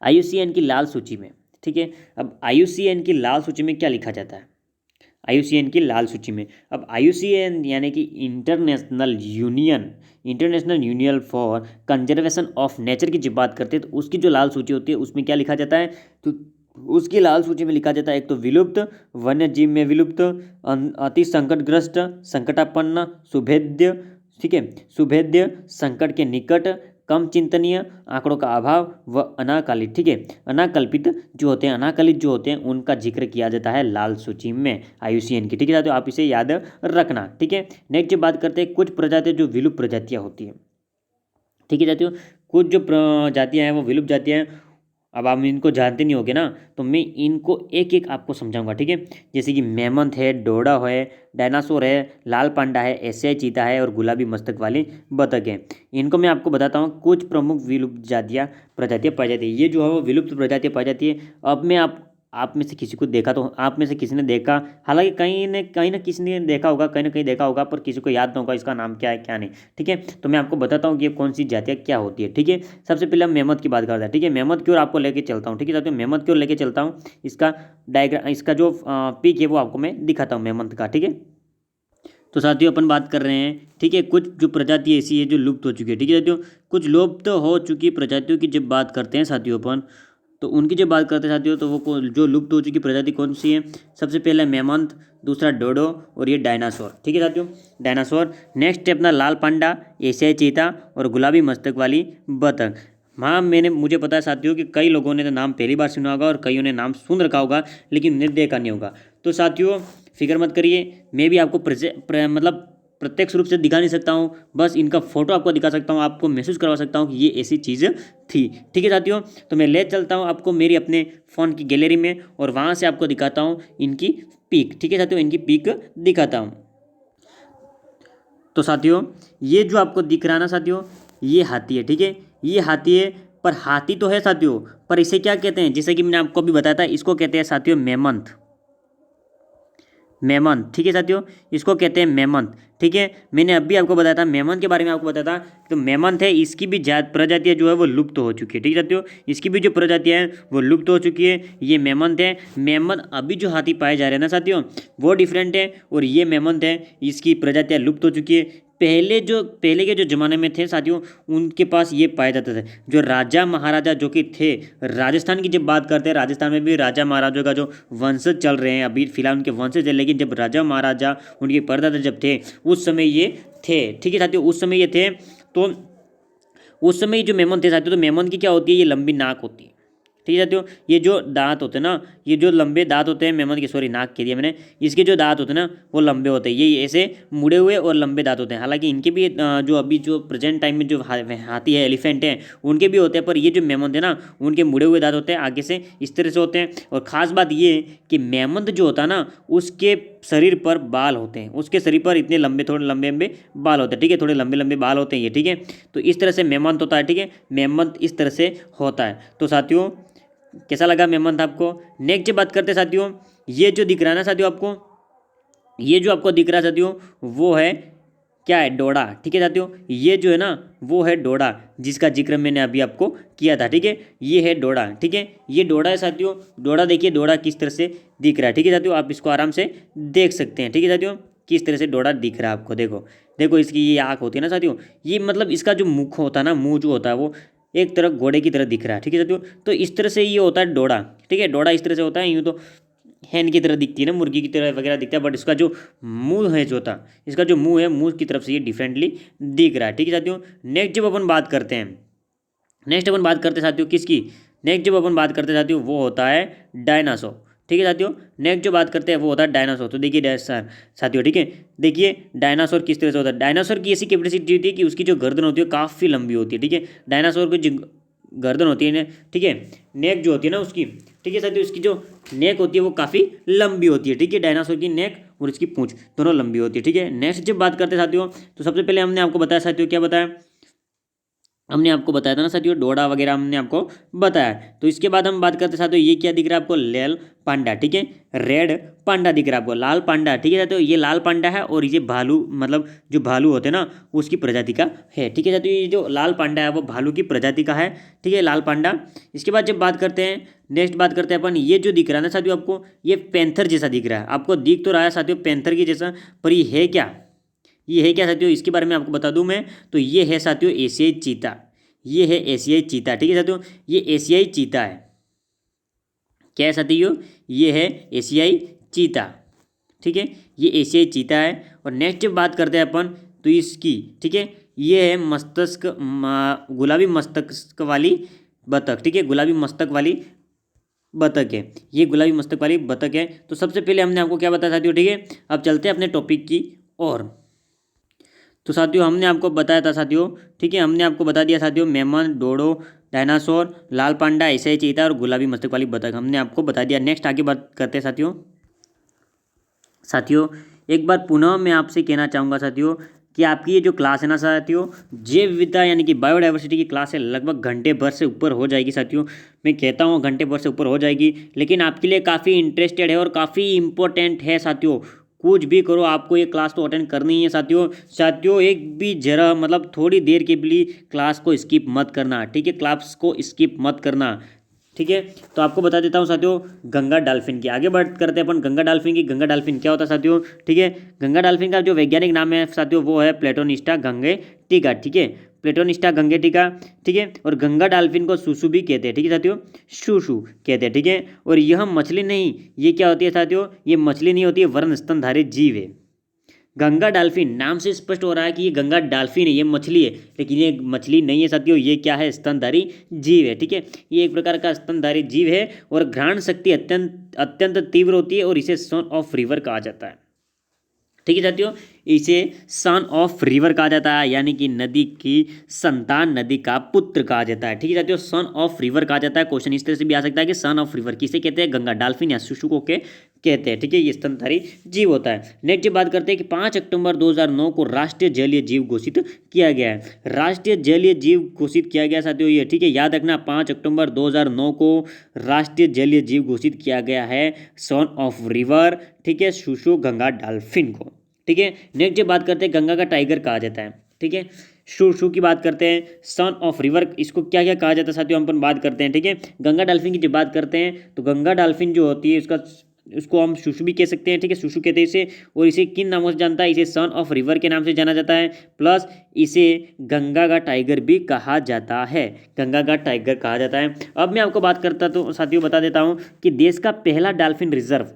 IUCN की लाल सूची में, ठीक है, अब IUCN की लाल सूची में क्या लिखा जाता है? IUCN की लाल सूची में, अब IUCN यानी कि international union for conservation of nature की जब बात करते हैं तो उसकी जो लाल सूची होती है उसमें क्या लिखा जाता है? तो उसकी लाल सूची में लिखा जाता है एक तो विलुप्त, वन्य जीव में विलुप्त, अति संकटग्रस्त, संकटापन्न, सुभेद्य, ठीक है, सुभेद्य, संकट के निकट, कम चिंतनीय, आंकड़ों का अभाव व अनाकलित, ठीक है, अनाकल्पित जो होते हैं, अनाकलित जो होते हैं उनका जिक्र किया जाता है लाल सूची में IUCN की, ठीक है, तो आप इसे याद रखना, ठीक है। नेक्स्ट जब बात करते हैं कुछ प्रजातियां जो विलुप्त प्रजातियां होती हैं, ठीक है साथियों, कुछ जो प्रजातियां हैं वो विलुप्त जातियां हैं। अब आप इनको जानते नहीं होगे ना, तो मैं इनको एक एक आपको समझाऊंगा, ठीक है। जैसे कि मेमंथ है, डोडा है, डायनासोर है, लाल पांडा है, एशियाई चीता है और गुलाबी मस्तक वाली बतख है। इनको मैं आपको बताता हूँ कुछ प्रमुख विलुप्त प्रजातियाँ पाई जाती है। ये जो है वो विलुप्त प्रजातियाँ पाई जाती है। अब मैं आप में से किसी को देखा, तो आप में से किसी ने देखा, हालांकि कहीं ना किसी ने देखा होगा, कहीं ना कहीं देखा होगा, पर किसी को याद ना होगा इसका नाम क्या है क्या नहीं, ठीक है। तो मैं आपको बताता हूँ कि ये कौन सी जातियाँ क्या होती है, ठीक है। सबसे पहले हम मेमथ की बात करते हैं, ठीक है। मेमथ की ओर आपको लेके चलता हूँ, ठीक है साथियों, मेमथ की ओर लेके चलता हूँ। इसका डायग्राम, इसका जो पिक है वो आपको मैं दिखाता हूँ मेमथ का, ठीक है। तो साथियों अपन बात कर रहे हैं, ठीक है, कुछ जो प्रजाति ऐसी है जो लुप्त हो चुकी है, ठीक है साथियों। कुछ लुप्त हो चुकी प्रजातियों की जब बात करते हैं साथियों अपन, तो उनकी जब बात करते हैं साथियों, तो वो जो लुप्त हो चुकी प्रजाति कौन सी है? सबसे पहले मेमंथ, दूसरा डोडो और ये डायनासोर, ठीक है साथियों, डायनासोर। नेक्स्ट है अपना लाल पांडा, एशियाई चीता और गुलाबी मस्तक वाली बतख। हाँ, मुझे पता है साथियों कि कई लोगों ने तो नाम पहली बार सुना होगा और कईयों ने नाम सुन रखा होगा लेकिन उन्हें देखा नहीं होगा। तो साथियों फिक्र मत करिए, मैं भी आपको मतलब प्रत्यक्ष रूप से दिखा नहीं सकता हूँ, बस इनका फोटो आपको दिखा सकता हूँ, आपको महसूस करवा सकता हूँ कि ये ऐसी चीज़ थी, ठीक है साथियों। तो मैं ले चलता हूँ आपको मेरी अपने फ़ोन की गैलरी में और वहाँ से आपको दिखाता हूँ इनकी पिक, ठीक है साथियों, इनकी पिक दिखाता हूँ। तो साथियों ये जो आपको दिख रहा है ना साथियों, ये हाथी है, ठीक है, ये हाथी है, पर हाथी तो है साथियों, पर इसे क्या कहते हैं? जैसे कि मैंने आपको अभी बताया था, इसको कहते हैं साथियों मेमंथ, मेमंथ, ठीक है साथियों, इसको कहते हैं मेमंथ, ठीक है। मैंने अभी आपको बताया था मेमंथ के बारे में, आपको बताया था। तो मेमंथ है, इसकी भी प्रजातियां जो है वो लुप्त हो चुकी है, ठीक है साथियों, इसकी भी जो प्रजातियां हैं वो लुप्त हो चुकी है। ये मेमंथ है। मेमंथ अभी जो हाथी पाए जा रहे हैं ना साथियों वो डिफरेंट है, और ये मेमंथ है, इसकी प्रजातियां लुप्त हो चुकी है। पहले के जो ज़माने में थे साथियों, उनके पास ये पाए जाते थे। जो राजा महाराजा जो कि थे, राजस्थान की जब बात करते हैं, राजस्थान में भी राजा महाराजों का जो वंशज चल रहे हैं, अभी फिलहाल उनके वंशज है, लेकिन जब राजा महाराजा उनके परदादा जब थे उस समय ये थे, ठीक है साथियों, उस समय ये थे। तो उस समय जो मेमन थे साथियों, तो मेमन की क्या होती है? ये लंबी नाक होती है, ठीक है साथियों। ये जो दांत होते हैं ना, ये जो लंबे दांत होते हैं मेमन के, सॉरी नाक कह दिया मैंने, इसके जो दांत होते हैं ना वो लंबे होते हैं, ये ऐसे मुड़े हुए और लंबे दांत होते हैं। हालांकि इनके भी जो अभी जो प्रेजेंट टाइम में जो हाथी है, एलिफेंट है, उनके भी होते हैं, पर ये जो मेमन थे ना उनके मुड़े हुए दांत होते हैं, आगे से इस तरह से होते हैं। और ख़ास बात ये है कि मेमन जो होता है ना उसके शरीर पर बाल होते हैं, उसके शरीर पर इतने लंबे, थोड़े लंबे लंबे बाल होते हैं, ठीक है, थोड़े लंबे लंबे बाल होते हैं ये, ठीक है। तो इस तरह से मेमंथ होता है, ठीक है, मेमंथ इस तरह से होता है। तो साथियों कैसा लगा मेमंथ आपको? नेक्स्ट बात करते हैं साथियों, ये जो दिख रहा है ना साथियों आपको, ये जो आपको दिख रहा है साथियों वो है क्या है? डोडा, ठीक है साथियों, ये जो है ना वो है डोडा, जिसका जिक्र मैंने अभी आपको किया था, ठीक है, ये है डोडा, ठीक है, ये डोडा है साथियों। डोडा देखिए, डोडा किस तरह से दिख रहा है, ठीक है साथियों, आप इसको आराम से देख सकते हैं, ठीक है साथियों, किस तरह से डोडा दिख रहा है आपको। देखो देखो, इसकी ये आँख होती है ना साथियों, ये मतलब इसका जो मुख होता है ना, मुंह जो होता है वो एक तरह घोड़े की तरह दिख रहा है, ठीक है साथियों। तो इस तरह से ये होता है डोडा, ठीक है, डोडा इस तरह से होता है। यूँ तो हैन की तरह दिखती है ना, मुर्गी की तरह वगैरह दिखता है, बट इसका जो मुंह है जो था, इसका जो मुंह है, मुंह की तरफ से ये डिफरेंटली दिख रहा है, ठीक है साथियों। नेक्स्ट जब अपन बात करते हैं, नेक्स्ट अपन बात करते हैं साथियों किसकी? नेक्स्ट जब अपन बात करते हैं साथियों वो होता है डायनासोर, ठीक है साथियों। नेक्स्ट जो बात करते हैं वो होता है डायनासोर। तो देखिए साथियों, ठीक है, देखिए डायनासोर किस तरह से होता है। डायनासोर की ऐसी कैपेसिटी होती है कि उसकी जो गर्दन होती है काफ़ी लंबी होती है, ठीक है। डायनासोर की जो गर्दन होती है ना, ठीक है, नेक जो होती है ना उसकी, ठीक है साथियों, उसकी जो नेक होती है वो काफ़ी लंबी होती है, ठीक है। डायनासोर की नेक और इसकी पूंछ दोनों लंबी होती है, ठीक है। नेक्स्ट जब बात करते हैं साथियों, तो सबसे पहले हमने आपको बताया साथियों, क्या बताया, हमने आपको बताया था ना साथियों, डोडा वगैरह हमने आपको बताया। तो इसके बाद हम बात करते हैं साथियों, ये क्या दिख रहा है आपको, लाल पांडा, ठीक है, रेड पांडा दिख रहा है आपको, लाल पांडा, ठीक है साथियों। ये लाल पांडा है और ये भालू, मतलब जो भालू होते हैं ना उसकी प्रजाति का है, ठीक है साथियों। ये जो लाल पांडा है वो भालू की प्रजाति का है, ठीक है, लाल पांडा। इसके बाद जब बात करते हैं, नेक्स्ट बात करते हैं अपन, ये जो दिख रहा है ना साथियों आपको, ये पैंथर जैसा दिख रहा है, आपको दिख तो रहा है साथियों पैंथर की जैसा, पर ये है क्या, ये है क्या साथियों, इसके बारे में आपको बता दूं मैं। तो ये है साथियों एशियाई चीता, ये है एशियाई चीता, ठीक है साथियों, ये एशियाई चीता है। क्या है साथियों, ये है एशियाई चीता, ठीक है, ये एशियाई चीता है। और नेक्स्ट जब बात करते हैं अपन, तो इसकी, ठीक है, ये है मस्तिष्क, गुलाबी मस्तिष्क वाली बतख, ठीक है, गुलाबी मस्तक वाली बतख है, ये गुलाबी मस्तक वाली बतख है। तो सबसे पहले हमने आपको क्या बताया साथियों, ठीक है। अब चलते हैं अपने टॉपिक की ओर। तो साथियों हमने आपको बताया था साथियों, ठीक है, हमने आपको बता दिया साथियों, मेमन, डोडो, डायनासोर, लाल पांडा, एशियाई चीता और गुलाबी मस्तक वाली बतख हमने आपको बता दिया। नेक्स्ट आगे बात करते हैं साथियों। साथियों एक बार पुनः मैं आपसे कहना चाहूँगा साथियों, कि आपकी ये जो क्लास है ना साथियों, जैव विविधता यानी कि बायोडाइवर्सिटी की क्लास है, लगभग घंटे भर से ऊपर हो जाएगी साथियों। मैं कहता हूँ घंटे भर से ऊपर हो जाएगी, लेकिन आपके लिए काफ़ी इंटरेस्टेड है और काफ़ी इंपॉर्टेंट है साथियों। कुछ भी करो आपको ये क्लास तो अटेंड करनी ही है साथियों। साथियों एक भी जरा मतलब थोड़ी देर के लिए क्लास को स्किप मत करना, ठीक है, क्लास को स्किप मत करना, ठीक है। तो आपको बता देता हूँ साथियों, गंगा डॉल्फिन की आगे बात करते हैं अपन, गंगा डॉल्फिन की। गंगा डॉल्फिन क्या होता है साथियों, ठीक है, गंगा डॉल्फिन का जो वैज्ञानिक नाम है साथियों वो है प्लेटोनिस्टा गंगेटिका, ठीक है, प्लेटोनिस्टा गंगेटिका, ठीक है। और गंगा डॉल्फिन को सुसु भी कहते हैं, ठीक है साथियों, सुसु कहते हैं, ठीक है। और यह मछली नहीं, ये क्या होती है साथियों, ये मछली नहीं होती है, वर्ण स्तनधारी जीव है। गंगा डॉल्फिन नाम से स्पष्ट हो रहा है कि ये गंगा डॉल्फिन है, ये मछली है, लेकिन ये मछली नहीं है साथियों, ये क्या है, स्तनधारी जीव है, ठीक है। ये एक प्रकार का स्तनधारी जीव है और घ्राण शक्ति अत्यंत अत्यंत तीव्र होती है और इसे सन ऑफ रिवर कहा जाता है, ठीक है साथियों। इसे सन ऑफ रिवर कहा जाता है, यानी कि नदी की संतान, नदी का पुत्र कहा जाता है, ठीक है साथियों, सन ऑफ रिवर कहा जाता है। क्वेश्चन इस तरह से भी आ सकता है कि सन ऑफ रिवर किसे कहते हैं, गंगा डॉल्फिन या सुसु को कहते हैं, ठीक है, ये स्तनधारी जीव होता है। नेक्स्ट बात करते हैं कि 5 अक्टूबर 2009 को राष्ट्रीय जलीय जीव घोषित किया गया है। राष्ट्रीय जलीय जीव घोषित किया गया साथियों ये, ठीक है, याद रखना 5 अक्टूबर 2009 को राष्ट्रीय जलीय जीव घोषित किया गया है, सन ऑफ रिवर, ठीक है, सुसु गंगा डॉल्फिन को, ठीक है। नेक्स्ट जब बात करते हैं, गंगा का टाइगर कहा जाता है, ठीक है, शू की बात करते हैं, सन ऑफ रिवर, इसको क्या क्या कहा जाता है साथियों, हम अपन बात करते हैं, ठीक है। गंगा डॉल्फिन की जब बात करते हैं तो गंगा डॉल्फिन जो होती है उसको हम सुसु भी कह सकते हैं, ठीक है, सुसु कहते हैं इसे। और इसे किन नामों से जानता है, इसे सन ऑफ रिवर के नाम से जाना जाता है, प्लस इसे गंगा का टाइगर भी कहा जाता है, गंगा का टाइगर कहा जाता है। अब मैं आपको बात करता तो साथियों बता देता हूँ कि देश का पहला डॉल्फिन रिजर्व,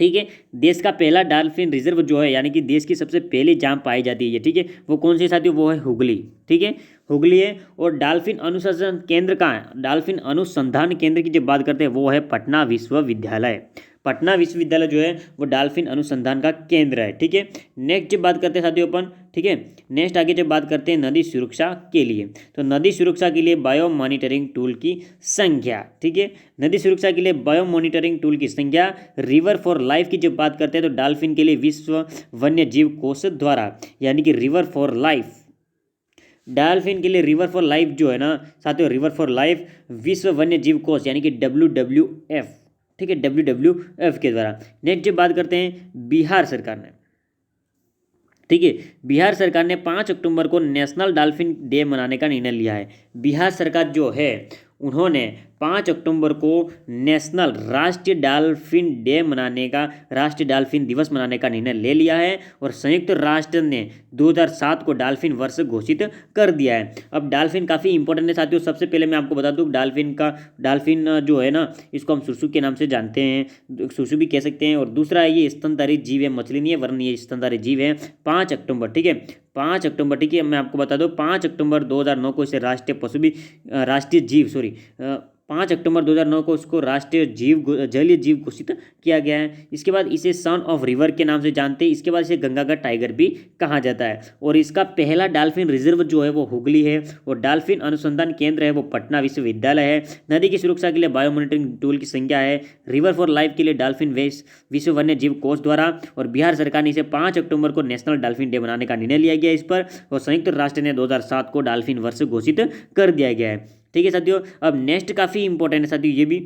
ठीक है, देश का पहला डॉल्फिन रिजर्व जो है, यानी कि देश की सबसे पहली जहाँ पाई जाती है, ठीक है, वो कौन सी साथियों, वो है हुगली, ठीक है, हुगली है। और डॉल्फिन अनुसंधान केंद्र कहाँ है, डॉल्फिन अनुसंधान केंद्र की जब बात करते हैं वो है पटना विश्वविद्यालय। पटना विश्वविद्यालय जो है वो डॉल्फिन अनुसंधान का केंद्र है, ठीक है। नेक्स्ट जब बात करते हैं साथियों अपन, ठीक है, नेक्स्ट आगे जब बात करते हैं नदी सुरक्षा के लिए, तो नदी सुरक्षा के लिए बायो मॉनिटरिंग टूल की संख्या, ठीक है, नदी सुरक्षा के लिए बायो मॉनिटरिंग टूल की संख्या। रिवर फॉर लाइफ की जब बात करते हैं तो डॉल्फिन के लिए विश्व वन्य जीव कोष द्वारा, यानी कि रिवर फॉर लाइफ, डॉल्फिन के लिए रिवर फॉर लाइफ जो है ना साथियों, रिवर फॉर लाइफ विश्व वन्य जीव कोष यानी कि WWF, ठीक है, WWF के द्वारा। नेक्स्ट जब बात करते हैं बिहार सरकार ने, ठीक है, बिहार सरकार ने 5 अक्टूबर को नेशनल डॉल्फिन डे मनाने का निर्णय लिया है। बिहार सरकार जो है उन्होंने 5 अक्टूबर को नेशनल राष्ट्रीय डॉल्फिन डे मनाने का, राष्ट्रीय डॉल्फिन दिवस मनाने का निर्णय ले लिया है। और संयुक्त राष्ट्र ने 2007 को डॉल्फिन वर्ष घोषित कर दिया है। अब डॉल्फिन काफ़ी इंपॉर्टेंट है साथियों। सबसे पहले मैं आपको बता दूं, डॉल्फिन जो है ना, इसको हम सुसु के नाम से जानते हैं, सुसु भी कह सकते हैं। और दूसरा है ये स्तनधारी जीव है, मछली नहीं है, वरन ये स्तनधारी जीव है। 5 अक्टूबर, ठीक है, 5 अक्टूबर, ठीक है, मैं आपको बता दूं 5 अक्टूबर 2009 को इसे राष्ट्रीय 5 अक्टूबर 2009 को उसको राष्ट्रीय जलीय जीव घोषित किया गया है। इसके बाद इसे सन ऑफ रिवर के नाम से जानते हैं। इसके बाद इसे गंगा का टाइगर भी कहा जाता है। और इसका पहला डॉल्फिन रिजर्व जो है वो हुगली है, और डॉल्फिन अनुसंधान केंद्र है वो पटना विश्वविद्यालय है। नदी की सुरक्षा के लिए बायो मॉनिटरिंग टूल की संख्या है। रिवर फॉर लाइफ के लिए डॉल्फिन विश्व वन्य जीव कोष द्वारा, और बिहार सरकार ने इसे 5 अक्टूबर को नेशनल डॉल्फिन डे बनाने का निर्णय लिया गया इस पर, और संयुक्त राष्ट्र ने 2007 को डॉल्फिन वर्ष घोषित कर दिया गया है। ठीक है साथियों, अब नेक्स्ट काफ़ी इंपॉर्टेंट है साथियों ये भी।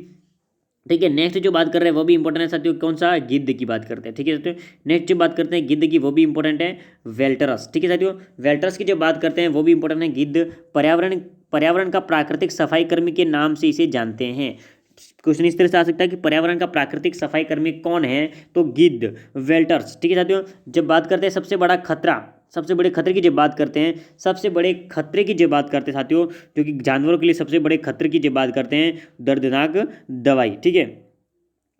ठीक है, नेक्स्ट जो बात कर रहे हैं वो भी इंपॉर्टेंट है साथियों। कौन सा? गिद्ध की बात करते हैं। ठीक है साथियों, नेक्स्ट जो बात करते हैं गिद्ध की वो भी इंपॉर्टेंट है, वेल्टरस। ठीक है साथियों, वेल्टरस की जो बात करते हैं वो भी इंपॉर्टेंट है। गिद्ध पर्यावरण का प्राकृतिक सफाई कर्मी के नाम से इसे जानते हैं। क्वेश्चन इस तरह से आ सकता है कि पर्यावरण का प्राकृतिक सफाई कर्मी कौन है? तो गिद्ध, वेल्टर्स। ठीक है साथियों, जब बात करते हैं सबसे बड़ा खतरा, सबसे बड़े खतरे की जब बात करते हैं, सबसे बड़े खतरे की जब बात करते हैं साथियों, जो कि जानवरों के लिए सबसे बड़े खतरे की जब बात करते हैं, दर्दनाक दवाई। ठीक है,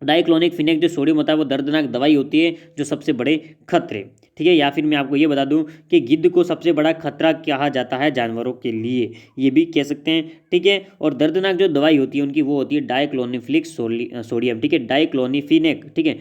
डाइक्लोनिक फिनेक जो सोडियम होता है वो दर्दनाक दवाई होती है जो सबसे बड़े खतरे। ठीक है, या फिर मैं आपको ये बता दूं कि गिद्ध को सबसे बड़ा खतरा कहा जाता है जानवरों के लिए, ये भी कह सकते हैं। ठीक है, और दर्दनाक जो दवाई होती है उनकी वो होती है डाइक्लोनिफ्लिक सोडियम। ठीक है, डाइक्लोनिफिनेक। ठीक है,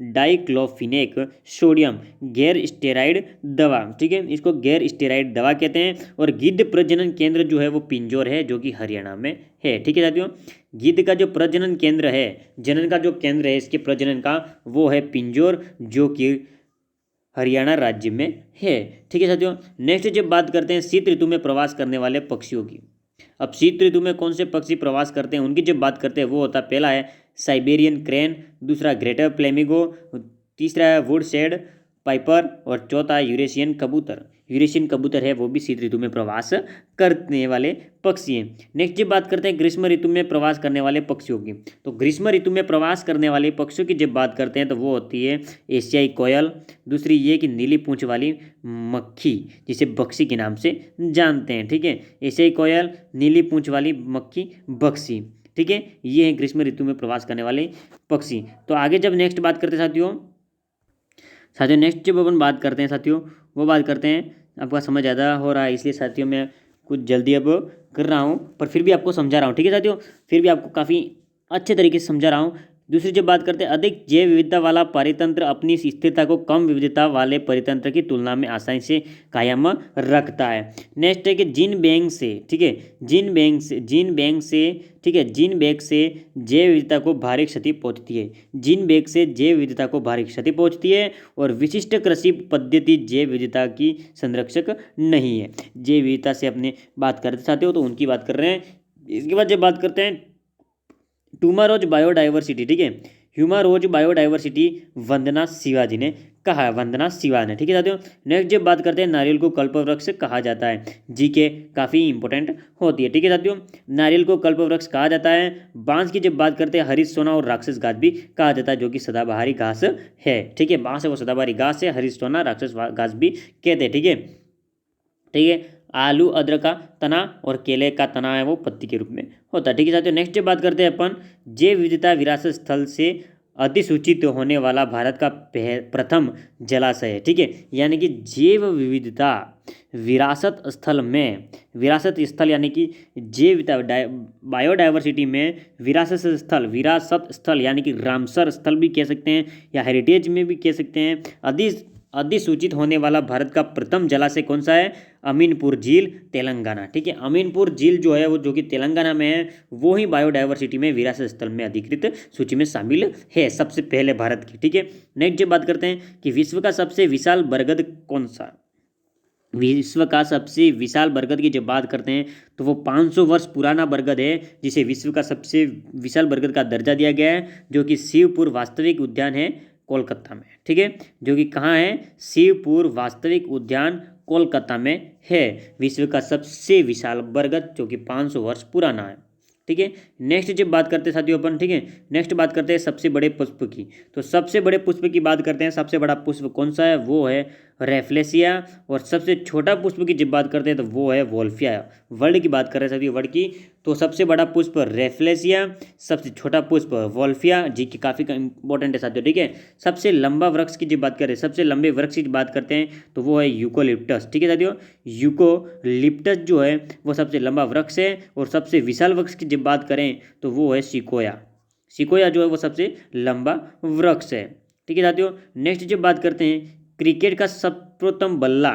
डाइक्लोफिनेक सोडियम गैर स्टेरॉइड दवा। ठीक है, इसको गैर स्टेरॉइड दवा कहते हैं। और गिद्ध प्रजनन केंद्र जो है वो पिंजौर है, जो कि हरियाणा में है। ठीक है साथियों, गिद्ध का जो प्रजनन केंद्र है, जनन का जो केंद्र है इसके प्रजनन का, वो है पिंजौर, जो कि हरियाणा राज्य में है। ठीक है साथियों, नेक्स्ट जब बात करते हैं शीत ऋतु में प्रवास करने वाले पक्षियों की। अब शीत ऋतु में कौन से पक्षी प्रवास करते हैं उनकी जब बात करते हैं वो होता है, पहला है साइबेरियन क्रेन, दूसरा ग्रेटर फ्लेमिंगो, तीसरा है वुड शेड पाइपर, और चौथा यूरेशियन कबूतर। यूरेशियन कबूतर है वो भी शीत ऋतु में प्रवास करने वाले पक्षी हैं। नेक्स्ट जब बात करते हैं ग्रीष्म ऋतु में प्रवास करने वाले पक्षियों की, तो ग्रीष्म ऋतु में प्रवास करने वाले पक्षियों की जब बात करते हैं तो वो होती है एशियाई कोयल, दूसरी ये कि नीली पूंछ वाली मक्खी, जिसे बक्सी के नाम से जानते हैं। ठीक है, एशियाई कोयल, नीली पूंछ वाली मक्खी, बक्सी। ठीक है, ये है ग्रीष्म ऋतु में प्रवास करने वाले पक्षी। तो आगे जब नेक्स्ट बात करते हैं साथियों नेक्स्ट जब अपन बात करते हैं साथियों, वो बात करते हैं, आपका समझ ज़्यादा हो रहा है इसलिए साथियों मैं कुछ जल्दी अब कर रहा हूँ, पर फिर भी आपको समझा रहा हूँ। ठीक है साथियों, फिर भी आपको काफ़ी अच्छे तरीके से समझा रहा हूँ। दूसरी जब बात करते हैं अधिक जैव विविधता वाला परितंत्र अपनी स्थिरता को कम विविधता वाले परितंत्र की तुलना में आसानी से कायम रखता है। नेक्स्ट है कि जीन बैंक से, ठीक है, जीन बैंक से जैव विविधता को भारी क्षति पहुंचती है। जीन बैंक से जैव विविधता को भारी क्षति पहुंचती है, और विशिष्ट कृषि पद्धति जैव विविधता की संरक्षक नहीं है। जैव विविधता से अपने बात करते चाहते हो तो उनकी बात कर रहे हैं। इसके बाद जब बात करते हैं टूमारोज बायोडाइवर्सिटी, ठीक है, ह्यूमारोज बायोडाइवर्सिटी वंदना शिवाजी ने कहा है, वंदना शिवा ने। ठीक है साथियों, नेक्स्ट जब बात करते हैं नारियल को कल्पवृक्ष कहा जाता है, जीके काफ़ी इंपॉर्टेंट होती है। ठीक है साथियों, नारियल को कल्पवृक्ष कहा जाता है। बांस की जब बात करते हैं हरीश सोना और राक्षस घास भी कहा जाता है, जो कि सदाबहारी घास है। ठीक है, बांस है वो सदाबहारी घास है, हरीश सोना राक्षस घास भी कहते हैं। ठीक है, आलू अदरक का तना और केले का तना है वो पत्ती के रूप में होता है। ठीक है साथियों, नेक्स्ट जब बात करते हैं अपन जैव विविधता विरासत स्थल से अधिसूचित होने वाला भारत का प्रथम जलाशय है। ठीक है, यानी कि जैव विविधता विरासत स्थल यानी कि जैव बायोडाइवर्सिटी में विरासत स्थल यानी कि रामसर स्थल भी कह सकते हैं या हेरिटेज में भी कह सकते हैं। अधिसूचित होने वाला भारत का प्रथम जलाशय कौन सा है? अमीनपुर झील, तेलंगाना। ठीक है, अमीनपुर झील जो है वो जो कि तेलंगाना में है, वो ही बायोडाइवर्सिटी में विरासत स्थल में अधिकृत सूची में शामिल है, सबसे पहले भारत की। ठीक है, नेक्स्ट जब बात करते हैं कि विश्व का सबसे विशाल बरगद कौन सा? विश्व का सबसे विशाल बरगद की जब बात करते हैं तो वो 500 वर्ष पुराना बरगद है, जिसे विश्व का सबसे विशाल बरगद का दर्जा दिया गया है, जो कि शिवपुर वास्तविक उद्यान है कोलकाता में। ठीक है, जो कि कहाँ है? शिवपुर वास्तविक उद्यान कोलकाता में है, विश्व का सबसे विशाल बरगद जो कि 500 वर्ष पुराना है। ठीक है, नेक्स्ट जब बात करते हैं साथियों अपन, ठीक है, नेक्स्ट बात करते हैं सबसे बड़े पुष्प की। तो सबसे बड़े पुष्प की बात करते हैं, सबसे बड़ा पुष्प कौन सा है? वो है रेफ्लेसिया। और सबसे छोटा पुष्प की जब बात करते हैं तो वो है वोल्फिया। वर्ड की बात कर रहे हैं साथियों, वर्ड की, तो सबसे बड़ा पुष्प रेफ्लेसिया, सबसे छोटा पुष्प वोल्फिया। जी की काफ़ी इंपॉर्टेंट है साथियों, ठीक है। सबसे लंबा वृक्ष की जब बात करें, सबसे लंबे वृक्ष की बात करते हैं तो वो है यूकोलिप्टस, ठीक है साथियों। यूकोलिप्टस जो है वो सबसे लंबा वृक्ष है। और सबसे विशाल वृक्ष की जब बात करें तो वो है सिकोया। सिकोया जो है वो सबसे लंबा वृक्ष है, ठीक है साथियों। नेक्स्ट जब बात करते हैं क्रिकेट का सर्वोत्तम बल्ला,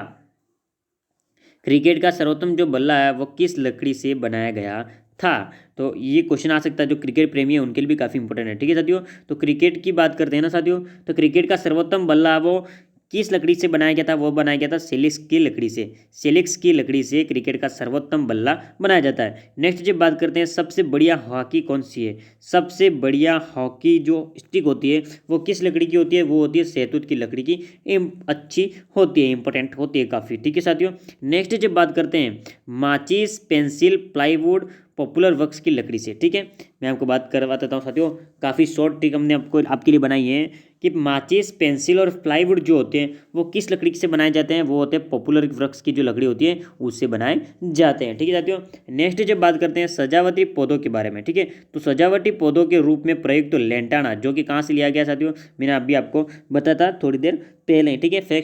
क्रिकेट का सर्वोत्तम जो बल्ला है वो किस लकड़ी से बनाया गया था। तो ये क्वेश्चन आ सकता है, जो क्रिकेट प्रेमी है उनके लिए भी काफ़ी इंपॉर्टेंट है, ठीक है साथियों। तो क्रिकेट की बात करते हैं ना साथियों, तो क्रिकेट का सर्वोत्तम बल्ला वो किस लकड़ी से बनाया गया था, वो बनाया गया था सेलिक्स की लकड़ी से। सेलिक्स की लकड़ी से क्रिकेट का सर्वोत्तम बल्ला बनाया जाता है। नेक्स्ट जब बात करते हैं सबसे बढ़िया हॉकी कौन सी है, सबसे बढ़िया हॉकी जो स्टिक होती है वो किस लकड़ी की होती है, वो होती है शहतूत की लकड़ी की। अच्छी होती है, इंपॉर्टेंट होती है काफ़ी, ठीक है साथियों। नेक्स्ट जब बात करते हैं माचिस, पेंसिल, प्लाईवुड, पॉपुलर वर्क्स की लकड़ी से, ठीक है। मैं आपको बात करवा देता हूँ साथियों, काफ़ी शॉर्ट ट्रिक हमने आपके लिए बनाई है कि माचिस, पेंसिल और प्लाईवुड जो होते हैं वो किस लकड़ी से बनाए जाते हैं, वो होते हैं पॉपुलर वृक्ष की जो लकड़ी होती है उससे बनाए जाते हैं, ठीक है साथियों। नेक्स्ट जब बात करते हैं सजावटी पौधों के बारे में, ठीक है। तो सजावटी पौधों के रूप में प्रयुक्त तो लेंटाना, जो कि कहाँ से लिया गया साथियों, मैंने अभी आपको बताया था थोड़ी देर पहले, ठीक है।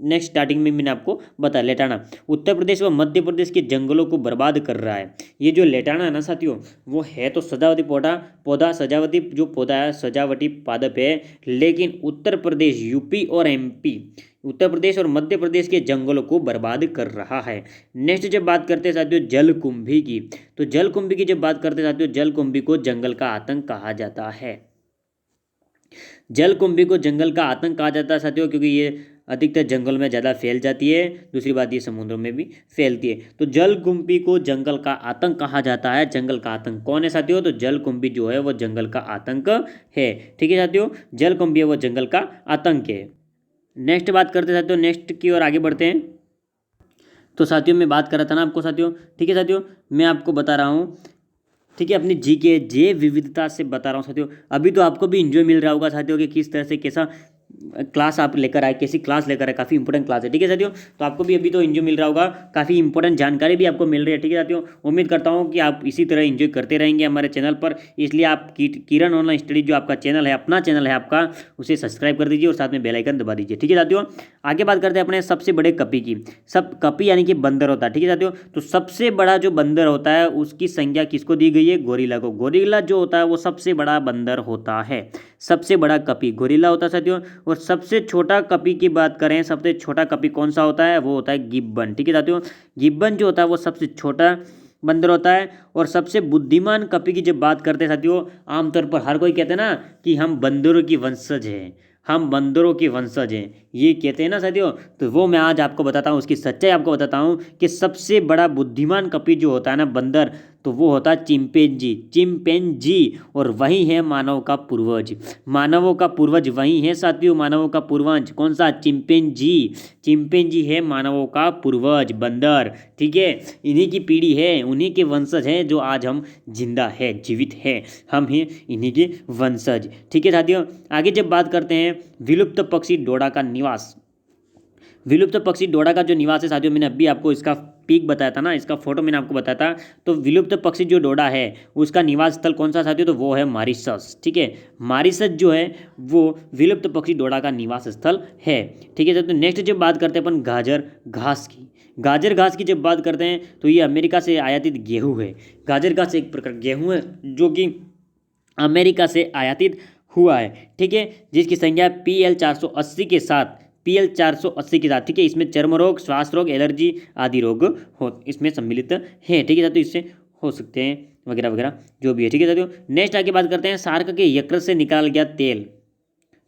नेक्स्ट स्टार्टिंग में मैंने आपको बताया लेटाना उत्तर प्रदेश व मध्य प्रदेश के जंगलों को बर्बाद कर रहा है। ये जो लेटाना है ना साथियों, वो है तो सजावटी पौधा सजावटी जो पौधा है, सजावटी पादप है, लेकिन उत्तर प्रदेश, यूपी और एमपी, उत्तर प्रदेश और मध्य प्रदेश के जंगलों को बर्बाद कर रहा है। नेक्स्ट जब बात करते हैं साथियों जलकुंभी की, तो जलकुंभी की जब बात करते हैं साथियों, जलकुंभी को जंगल का आतंक कहा जाता है। जलकुंभी को जंगल का आतंक कहा जाता है साथियों, क्योंकि ये अधिकतर जंगल में ज़्यादा फैल जाती है। दूसरी बात ये समुद्रों में भी फैलती है। तो जलकुंभी को जंगल का आतंक कहा जाता है। जंगल का आतंक कौन है साथियों, तो जलकुंभी जो है वो जंगल का आतंक है, ठीक है साथियों। जलकुंभी है वो जंगल का आतंक है। नेक्स्ट बात करते हैं साथियों, नेक्स्ट की ओर आगे बढ़ते हैं। तो साथियों मैं बात कर रहा था ना आपको साथियों, ठीक है साथियों, मैं आपको बता रहा हूँ, ठीक है, अपनी जी के जैव विविधता से बता रहा हूँ साथियों। अभी तो आपको भी इंजॉय मिल रहा होगा साथियों कि किस तरह से कैसा क्लास आप लेकर आए, कैसी क्लास लेकर आए, काफ़ी इंपॉर्टेंट क्लास है, ठीक है साथियों। तो आपको भी अभी तो इंजॉय मिल रहा होगा, काफ़ी इंपॉर्टेंट जानकारी भी आपको मिल रही है, ठीक है साथियों। उम्मीद करता हूँ कि आप इसी तरह इंजॉय करते रहेंगे हमारे चैनल पर। इसलिए आप किरण ऑनलाइन स्टडी जो आपका चैनल है, अपना चैनल है आपका, उसे सब्सक्राइब कर दीजिए और साथ में बेल आइकन दबा दीजिए, ठीक है साथियों। आगे बात करते हैं अपने सबसे बड़े कपी की। सब कपी यानी कि बंदर होता है, ठीक है साथियों। तो सबसे बड़ा जो बंदर होता है उसकी संज्ञा किसको दी गई है, गोरिल्ला को। गोरिल्ला जो होता है वो सबसे बड़ा बंदर होता है। सबसे बड़ा कपी गोरिल्ला होता है साथियों। और सबसे छोटा कपी की बात करें, सबसे छोटा कपी कौन सा होता है, वो होता है गिब्बन, ठीक है साथियों। गिब्बन जो होता है वो सबसे छोटा बंदर होता है। और सबसे बुद्धिमान कपी की जब बात करते हैं साथियों, आमतौर पर हर कोई कहते हैं ना कि हम बंदरों की वंशज हैं, हम बंदरों की वंशज हैं, ये कहते हैं ना साथियों। तो वो मैं आज आपको बताता हूँ, उसकी सच्चाई आपको बताता हूँ कि सबसे बड़ा बुद्धिमान कपी जो होता है ना बंदर, तो वो होता है चिंपैंजी। चिंपैंजी, और वही है मानव का पूर्वज। मानवों का पूर्वज वही है साथियों, मानवों का पूर्वज कौन सा, चिंपैंजी। चिंपैंजी है मानवों का पूर्वज बंदर, ठीक है। इन्हीं की पीढ़ी है, उन्हीं के वंशज हैं जो आज हम जिंदा है, जीवित है, हम हैं इन्हीं के वंशज, ठीक है साथियों। आगे जब बात करते हैं विलुप्त पक्षी डोडा का निवास। विलुप्त पक्षी डोडा का जो निवास है साथियों, मैंने अभी आपको इसका पीक बताया था ना, इसका फोटो मैंने आपको बताया था। तो विलुप्त पक्षी जो डोडा है उसका निवास स्थल कौन सा साथियों, तो वो है मॉरिशस, ठीक है। मॉरिशस जो है वो विलुप्त पक्षी डोडा का निवास स्थल है, ठीक है। तो नेक्स्ट जब बात करते हैं अपन गाजर घास की। गाजर घास की जब बात करते हैं तो ये अमेरिका से आयातित गेहूँ है। गाजर घास एक प्रकार गेहूँ है जो कि अमेरिका से आयातित हुआ है, ठीक है, जिसकी संख्या PL480 के साथ, PL480 के साथ, ठीक है। इसमें चर्म रोग, श्वास रोग, एलर्जी आदि रोग हो इसमें सम्मिलित हैं, ठीक है साथियों। इससे हो सकते हैं वगैरह वगैरह जो भी है, ठीक है साथियों। नेक्स्ट आगे बात करते हैं सार्क के यकृत से निकाल गया तेल।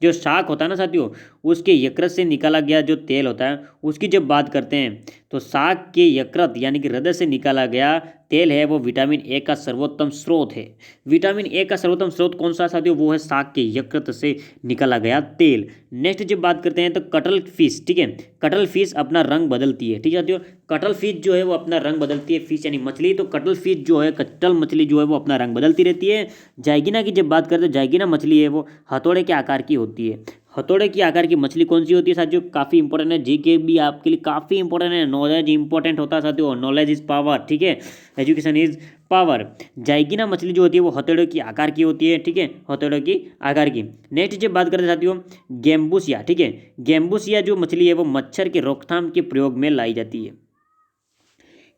जो शाक होता है ना साथियों, उसके यकृत से निकाला गया जो तेल होता है उसकी जब बात करते हैं तो शाक के यकृत यानी कि हृदय से निकाला गया तेल है वो विटामिन ए का सर्वोत्तम स्रोत है। विटामिन ए का सर्वोत्तम स्रोत कौन सा साथियों, वो है शाक के यकृत से निकाला गया तेल। नेक्स्ट जब बात करते हैं तो कटल फिश, ठीक है। कटल फिश अपना रंग बदलती है, ठीक है साथियों। कटल फिश जो है वो अपना रंग बदलती है, फिश यानी मछली, तो कटल फिश जो है, कटल मछली जो है वो अपना रंग बदलती रहती है। जाइगिना की जब बात करते हैं, जाइगिना मछली है वो हथौड़े के आकार की होती है। हथौड़े की आकार की मछली कौन सी होती है साथियों? काफ़ी इंपॉर्टेंट है, जीके भी आपके लिए काफ़ी इंपॉर्टेंट है, नॉलेज इंपॉर्टेंट होता है साथियों, नॉलेज इज पावर, ठीक है, एजुकेशन इज पावर। जाइगिना मछली जो होती है वो हथौड़े की आकार की होती है, ठीक है, हथौड़े की आकार की। नेक्स्ट जब बात करते हैं साथियों गेम्बूसिया, ठीक है, गेम्बूसिया जो मछली है वो मच्छर के रोकथाम के प्रयोग में लाई जाती है।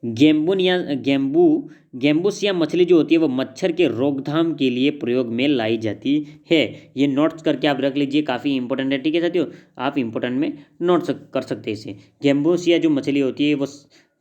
गेम्बुनिया गेम्बू गेम्बूसिया मछली जो होती है वो मच्छर के रोकथाम के लिए प्रयोग में लाई जाती है। ये नोट्स करके आप रख लीजिए, काफ़ी इंपॉर्टेंट है, ठीक है साथियों, आप इंपॉर्टेंट में नोट्स कर सकते हैं इसे। गेम्बूसिया जो मछली होती है वो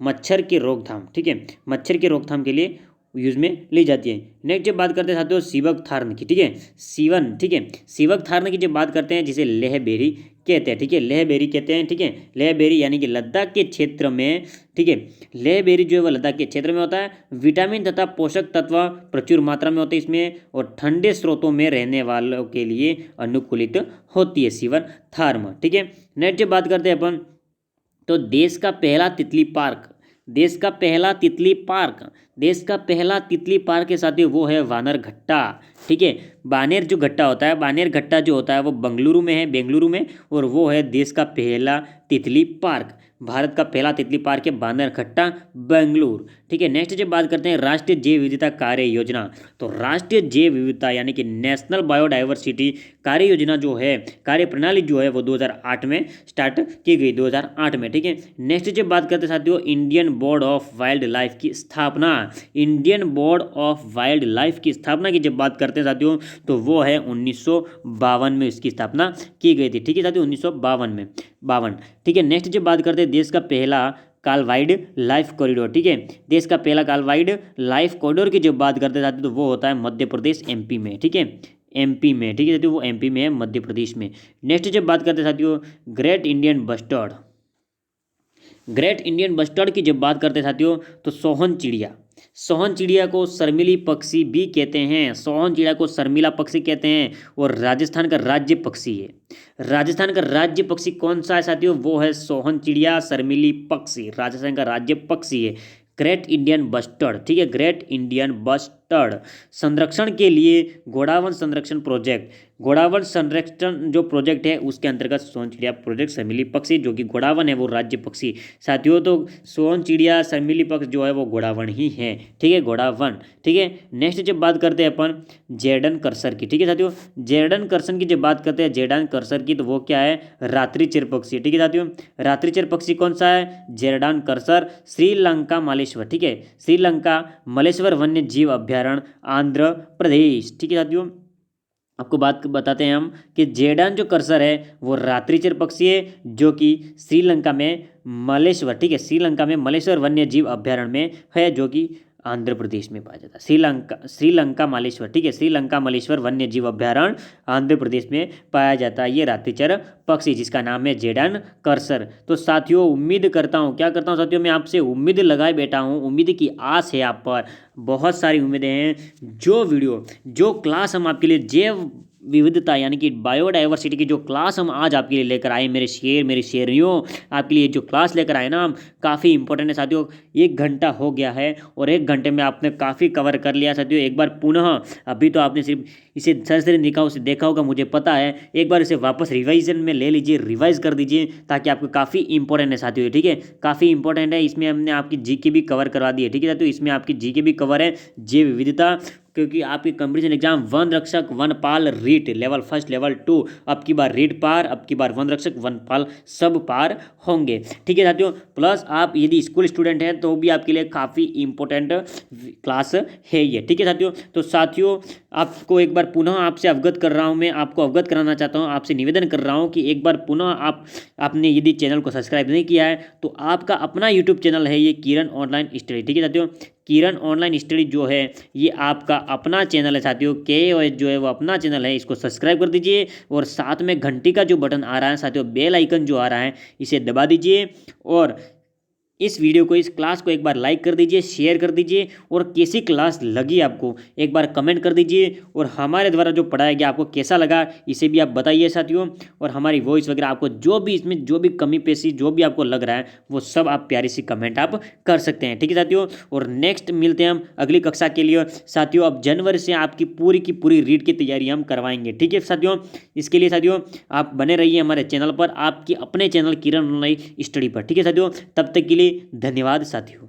मच्छर के रोकथाम, ठीक है, मच्छर के रोकथाम के लिए यूज में ली जाती है। नेक्स्ट जब बात करते हैं साथियों सीवक थार्न की, ठीक है, सीवन, ठीक है, सीवक थार्न की जब बात करते हैं जिसे लेहबेरी कहते हैं, ठीक है, लेहबेरी कहते हैं, ठीक है, लेहबेरी यानी कि लद्दाख के क्षेत्र में, ठीक है, लेहबेरी जो है वह लद्दाख के क्षेत्र में होता है। विटामिन तथा पोषक तत्व प्रचुर मात्रा में होते हैं इसमें, और ठंडे स्रोतों में रहने वालों के लिए अनुकूलित होती है सीवन थार्म, ठीक है। नेक्स्ट जब बात करते हैं अपन तो देश का पहला तितली पार्क, देश का पहला तितली पार्क, देश का पहला तितली पार्क के साथ ही वो है वानर घट्टा, ठीक है, बानेर जो घट्टा होता है, बानेर घट्टा जो होता है वो बेंगलुरु में है, बेंगलुरु में, और वो है देश का पहला तितली पार्क, भारत का पहला तितली पार्क है बानर घट्टा बेंगलुरु, ठीक है। नेक्स्ट जब बात करते हैं राष्ट्रीय जैव विविधता कार्य योजना, तो राष्ट्रीय जैव विविधता यानी कि नेशनल बायोडाइवर्सिटी कार्य योजना जो है, कार्य प्रणाली जो है वो 2008 में स्टार्ट की गई, 2008 में, ठीक है। नेक्स्ट जब बात करते हैं साथियों Indian board of wild life की स्थापना, Indian board of wild life की स्थापना की जब बात करते हैं साथियों तो वो है 1952 में इसकी स्थापना की गई थी, ठीक है साथियों, 1952 में, 52, ठीक है। नेक्स्ट जब बात करते हैं देश का पहला काल वाइल्ड लाइफ कॉरिडोर, ठीक है, देश का पहला काल वाइल्ड लाइफ कॉरिडोर की जब बात करते हैं साथियों तो वो होता है मध्य प्रदेश एमपी में, ठीक है, एमपी में, ठीक है साथियों, वो एमपी में है, मध्य प्रदेश में। नेक्स्ट जब बात करते हैं साथियों great Indian bustard, great Indian bustard की जब बात करते हैं साथियों तो सोहन चिड़िया, सोहन चिड़िया को शर्मिली पक्षी भी कहते हैं, सोहन चिड़िया को शर्मिला पक्षी कहते हैं, और राजस्थान का राज्य पक्षी है। राजस्थान का राज्य पक्षी कौन सा है साथियों? वो है सोहन चिड़िया शर्मिली पक्षी, राजस्थान का राज्य पक्षी है। ग्रेट इंडियन बस्टर्ड, ठीक है, ग्रेट इंडियन बस्टर्ड संरक्षण के लिए घोड़ावन संरक्षण प्रोजेक्ट, घोड़ावन संरक्षण जो प्रोजेक्ट है उसके अंतर्गत सोन चिड़िया प्रोजेक्ट शर्मिली पक्षी जो कि घोड़ावन है वो राज्य पक्षी साथियों, तो सोन चिड़िया शर्मिली पक्ष जो है वो घोड़ावन ही है, ठीक है, घोड़ावन, ठीक है। नेक्स्ट जब बात करते हैं अपन जेडन कर्सर की, ठीक है साथियों, जेडन कर्सन की जब बात करते हैं जेडन कर्सर की तो वो क्या है रात्रिचर पक्षी, ठीक है साथियों, रात्रिचर पक्षी कौन सा है जेरडान कर्सर, श्रीलंका मालेश्वर, ठीक है, श्रीलंका मलेश्वर वन्य जीव अभ्यारण्य आंध्र प्रदेश, ठीक है साथियों। आपको बात बताते हैं हम कि जेडान जो कर्सर है वो रात्रिचर पक्षी है जो कि श्रीलंका में मलेश्वर, ठीक है, श्रीलंका में मलेश्वर वन्य जीव अभ्यारण्य में है जो कि आंध्र प्रदेश में पाया जाता है। श्रीलंका मालेश्वर, ठीक है, श्रीलंका मलेश्वर वन्य जीव अभ्यारण्य आंध्र प्रदेश में पाया जाता है ये रात्रिचर पक्षी जिसका नाम है जेडान कर्सर। तो साथियों उम्मीद करता हूँ, क्या करता हूँ साथियों, मैं आपसे उम्मीद लगाए बैठा हूँ, उम्मीद की आस है आप पर, बहुत सारी उम्मीदें हैं। जो वीडियो जो क्लास हम आपके लिए जैव विविधता यानी कि बायोडाइवर्सिटी की जो क्लास हम आज आपके लिए लेकर आए, मेरे शेर मेरी शेरियों, आपके लिए जो क्लास लेकर आए ना हम, काफ़ी इंपॉर्टेंट है साथियों। 1 घंटा हो गया है और 1 घंटे में आपने काफ़ी कवर कर लिया साथियों। एक बार पुनः, अभी तो आपने सिर्फ इसे सरसरी निकाह से देखा होगा मुझे पता है, एक बार इसे वापस रिवाइजन में ले लीजिए, रिवाइज कर दीजिए ताकि आपको काफ़ी इंपॉर्टेंट है साथियों, ठीक है, काफ़ी इंपॉर्टेंट है। इसमें हमने आपकी जीके भी कवर करवा दी है, ठीक है साथियों, इसमें आपकी जीके भी कवर है, जैव विविधता, क्योंकि आपकी कंपटीशन एग्जाम वन रक्षक वन पाल रीट लेवल 1 लेवल 2 अब की बार रीट पार, अब की बार वन रक्षक वन पाल सब पार होंगे, ठीक है साथियों। प्लस आप यदि स्कूल स्टूडेंट हैं तो भी आपके लिए काफ़ी इंपॉर्टेंट क्लास है ये, ठीक है साथियों। तो साथियों आपको एक बार पुनः आपसे अवगत कर रहा हूँ, मैं आपको अवगत कराना चाहता हूँ, आपसे निवेदन कर रहा हूँ कि एक बार पुनः आपने यदि चैनल को सब्सक्राइब नहीं किया है तो आपका अपना यूट्यूब चैनल है ये किरण ऑनलाइन स्टडी, ठीक है साथियों, किरण ऑनलाइन स्टडी जो है ये आपका अपना चैनल है साथियों, KOS जो है वो अपना चैनल है, इसको सब्सक्राइब कर दीजिए और साथ में घंटी का जो बटन आ रहा है साथियों, बेल आइकन जो आ रहा है इसे दबा दीजिए और इस वीडियो को, इस क्लास को एक बार लाइक कर दीजिए, शेयर कर दीजिए और कैसी क्लास लगी आपको एक बार कमेंट कर दीजिए। और हमारे द्वारा जो पढ़ाया गया आपको कैसा लगा इसे भी आप बताइए साथियों। और हमारी वॉइस वगैरह आपको जो भी इसमें जो भी कमी पेशी जो भी आपको लग रहा है वो सब आप प्यारी सी कमेंट आप कर सकते हैं। ठीक है साथियों, और नेक्स्ट मिलते हैं हम अगली कक्षा के लिए साथियों। अब जनवरी से आपकी पूरी की पूरी रीड की तैयारी हम करवाएंगे। ठीक है साथियों, इसके लिए साथियों आप बने रहिए हमारे चैनल पर, आपकी अपने चैनल किरण ऑनलाइन स्टडी पर। ठीक है साथियों, तब तक के लिए धन्यवाद साथियों।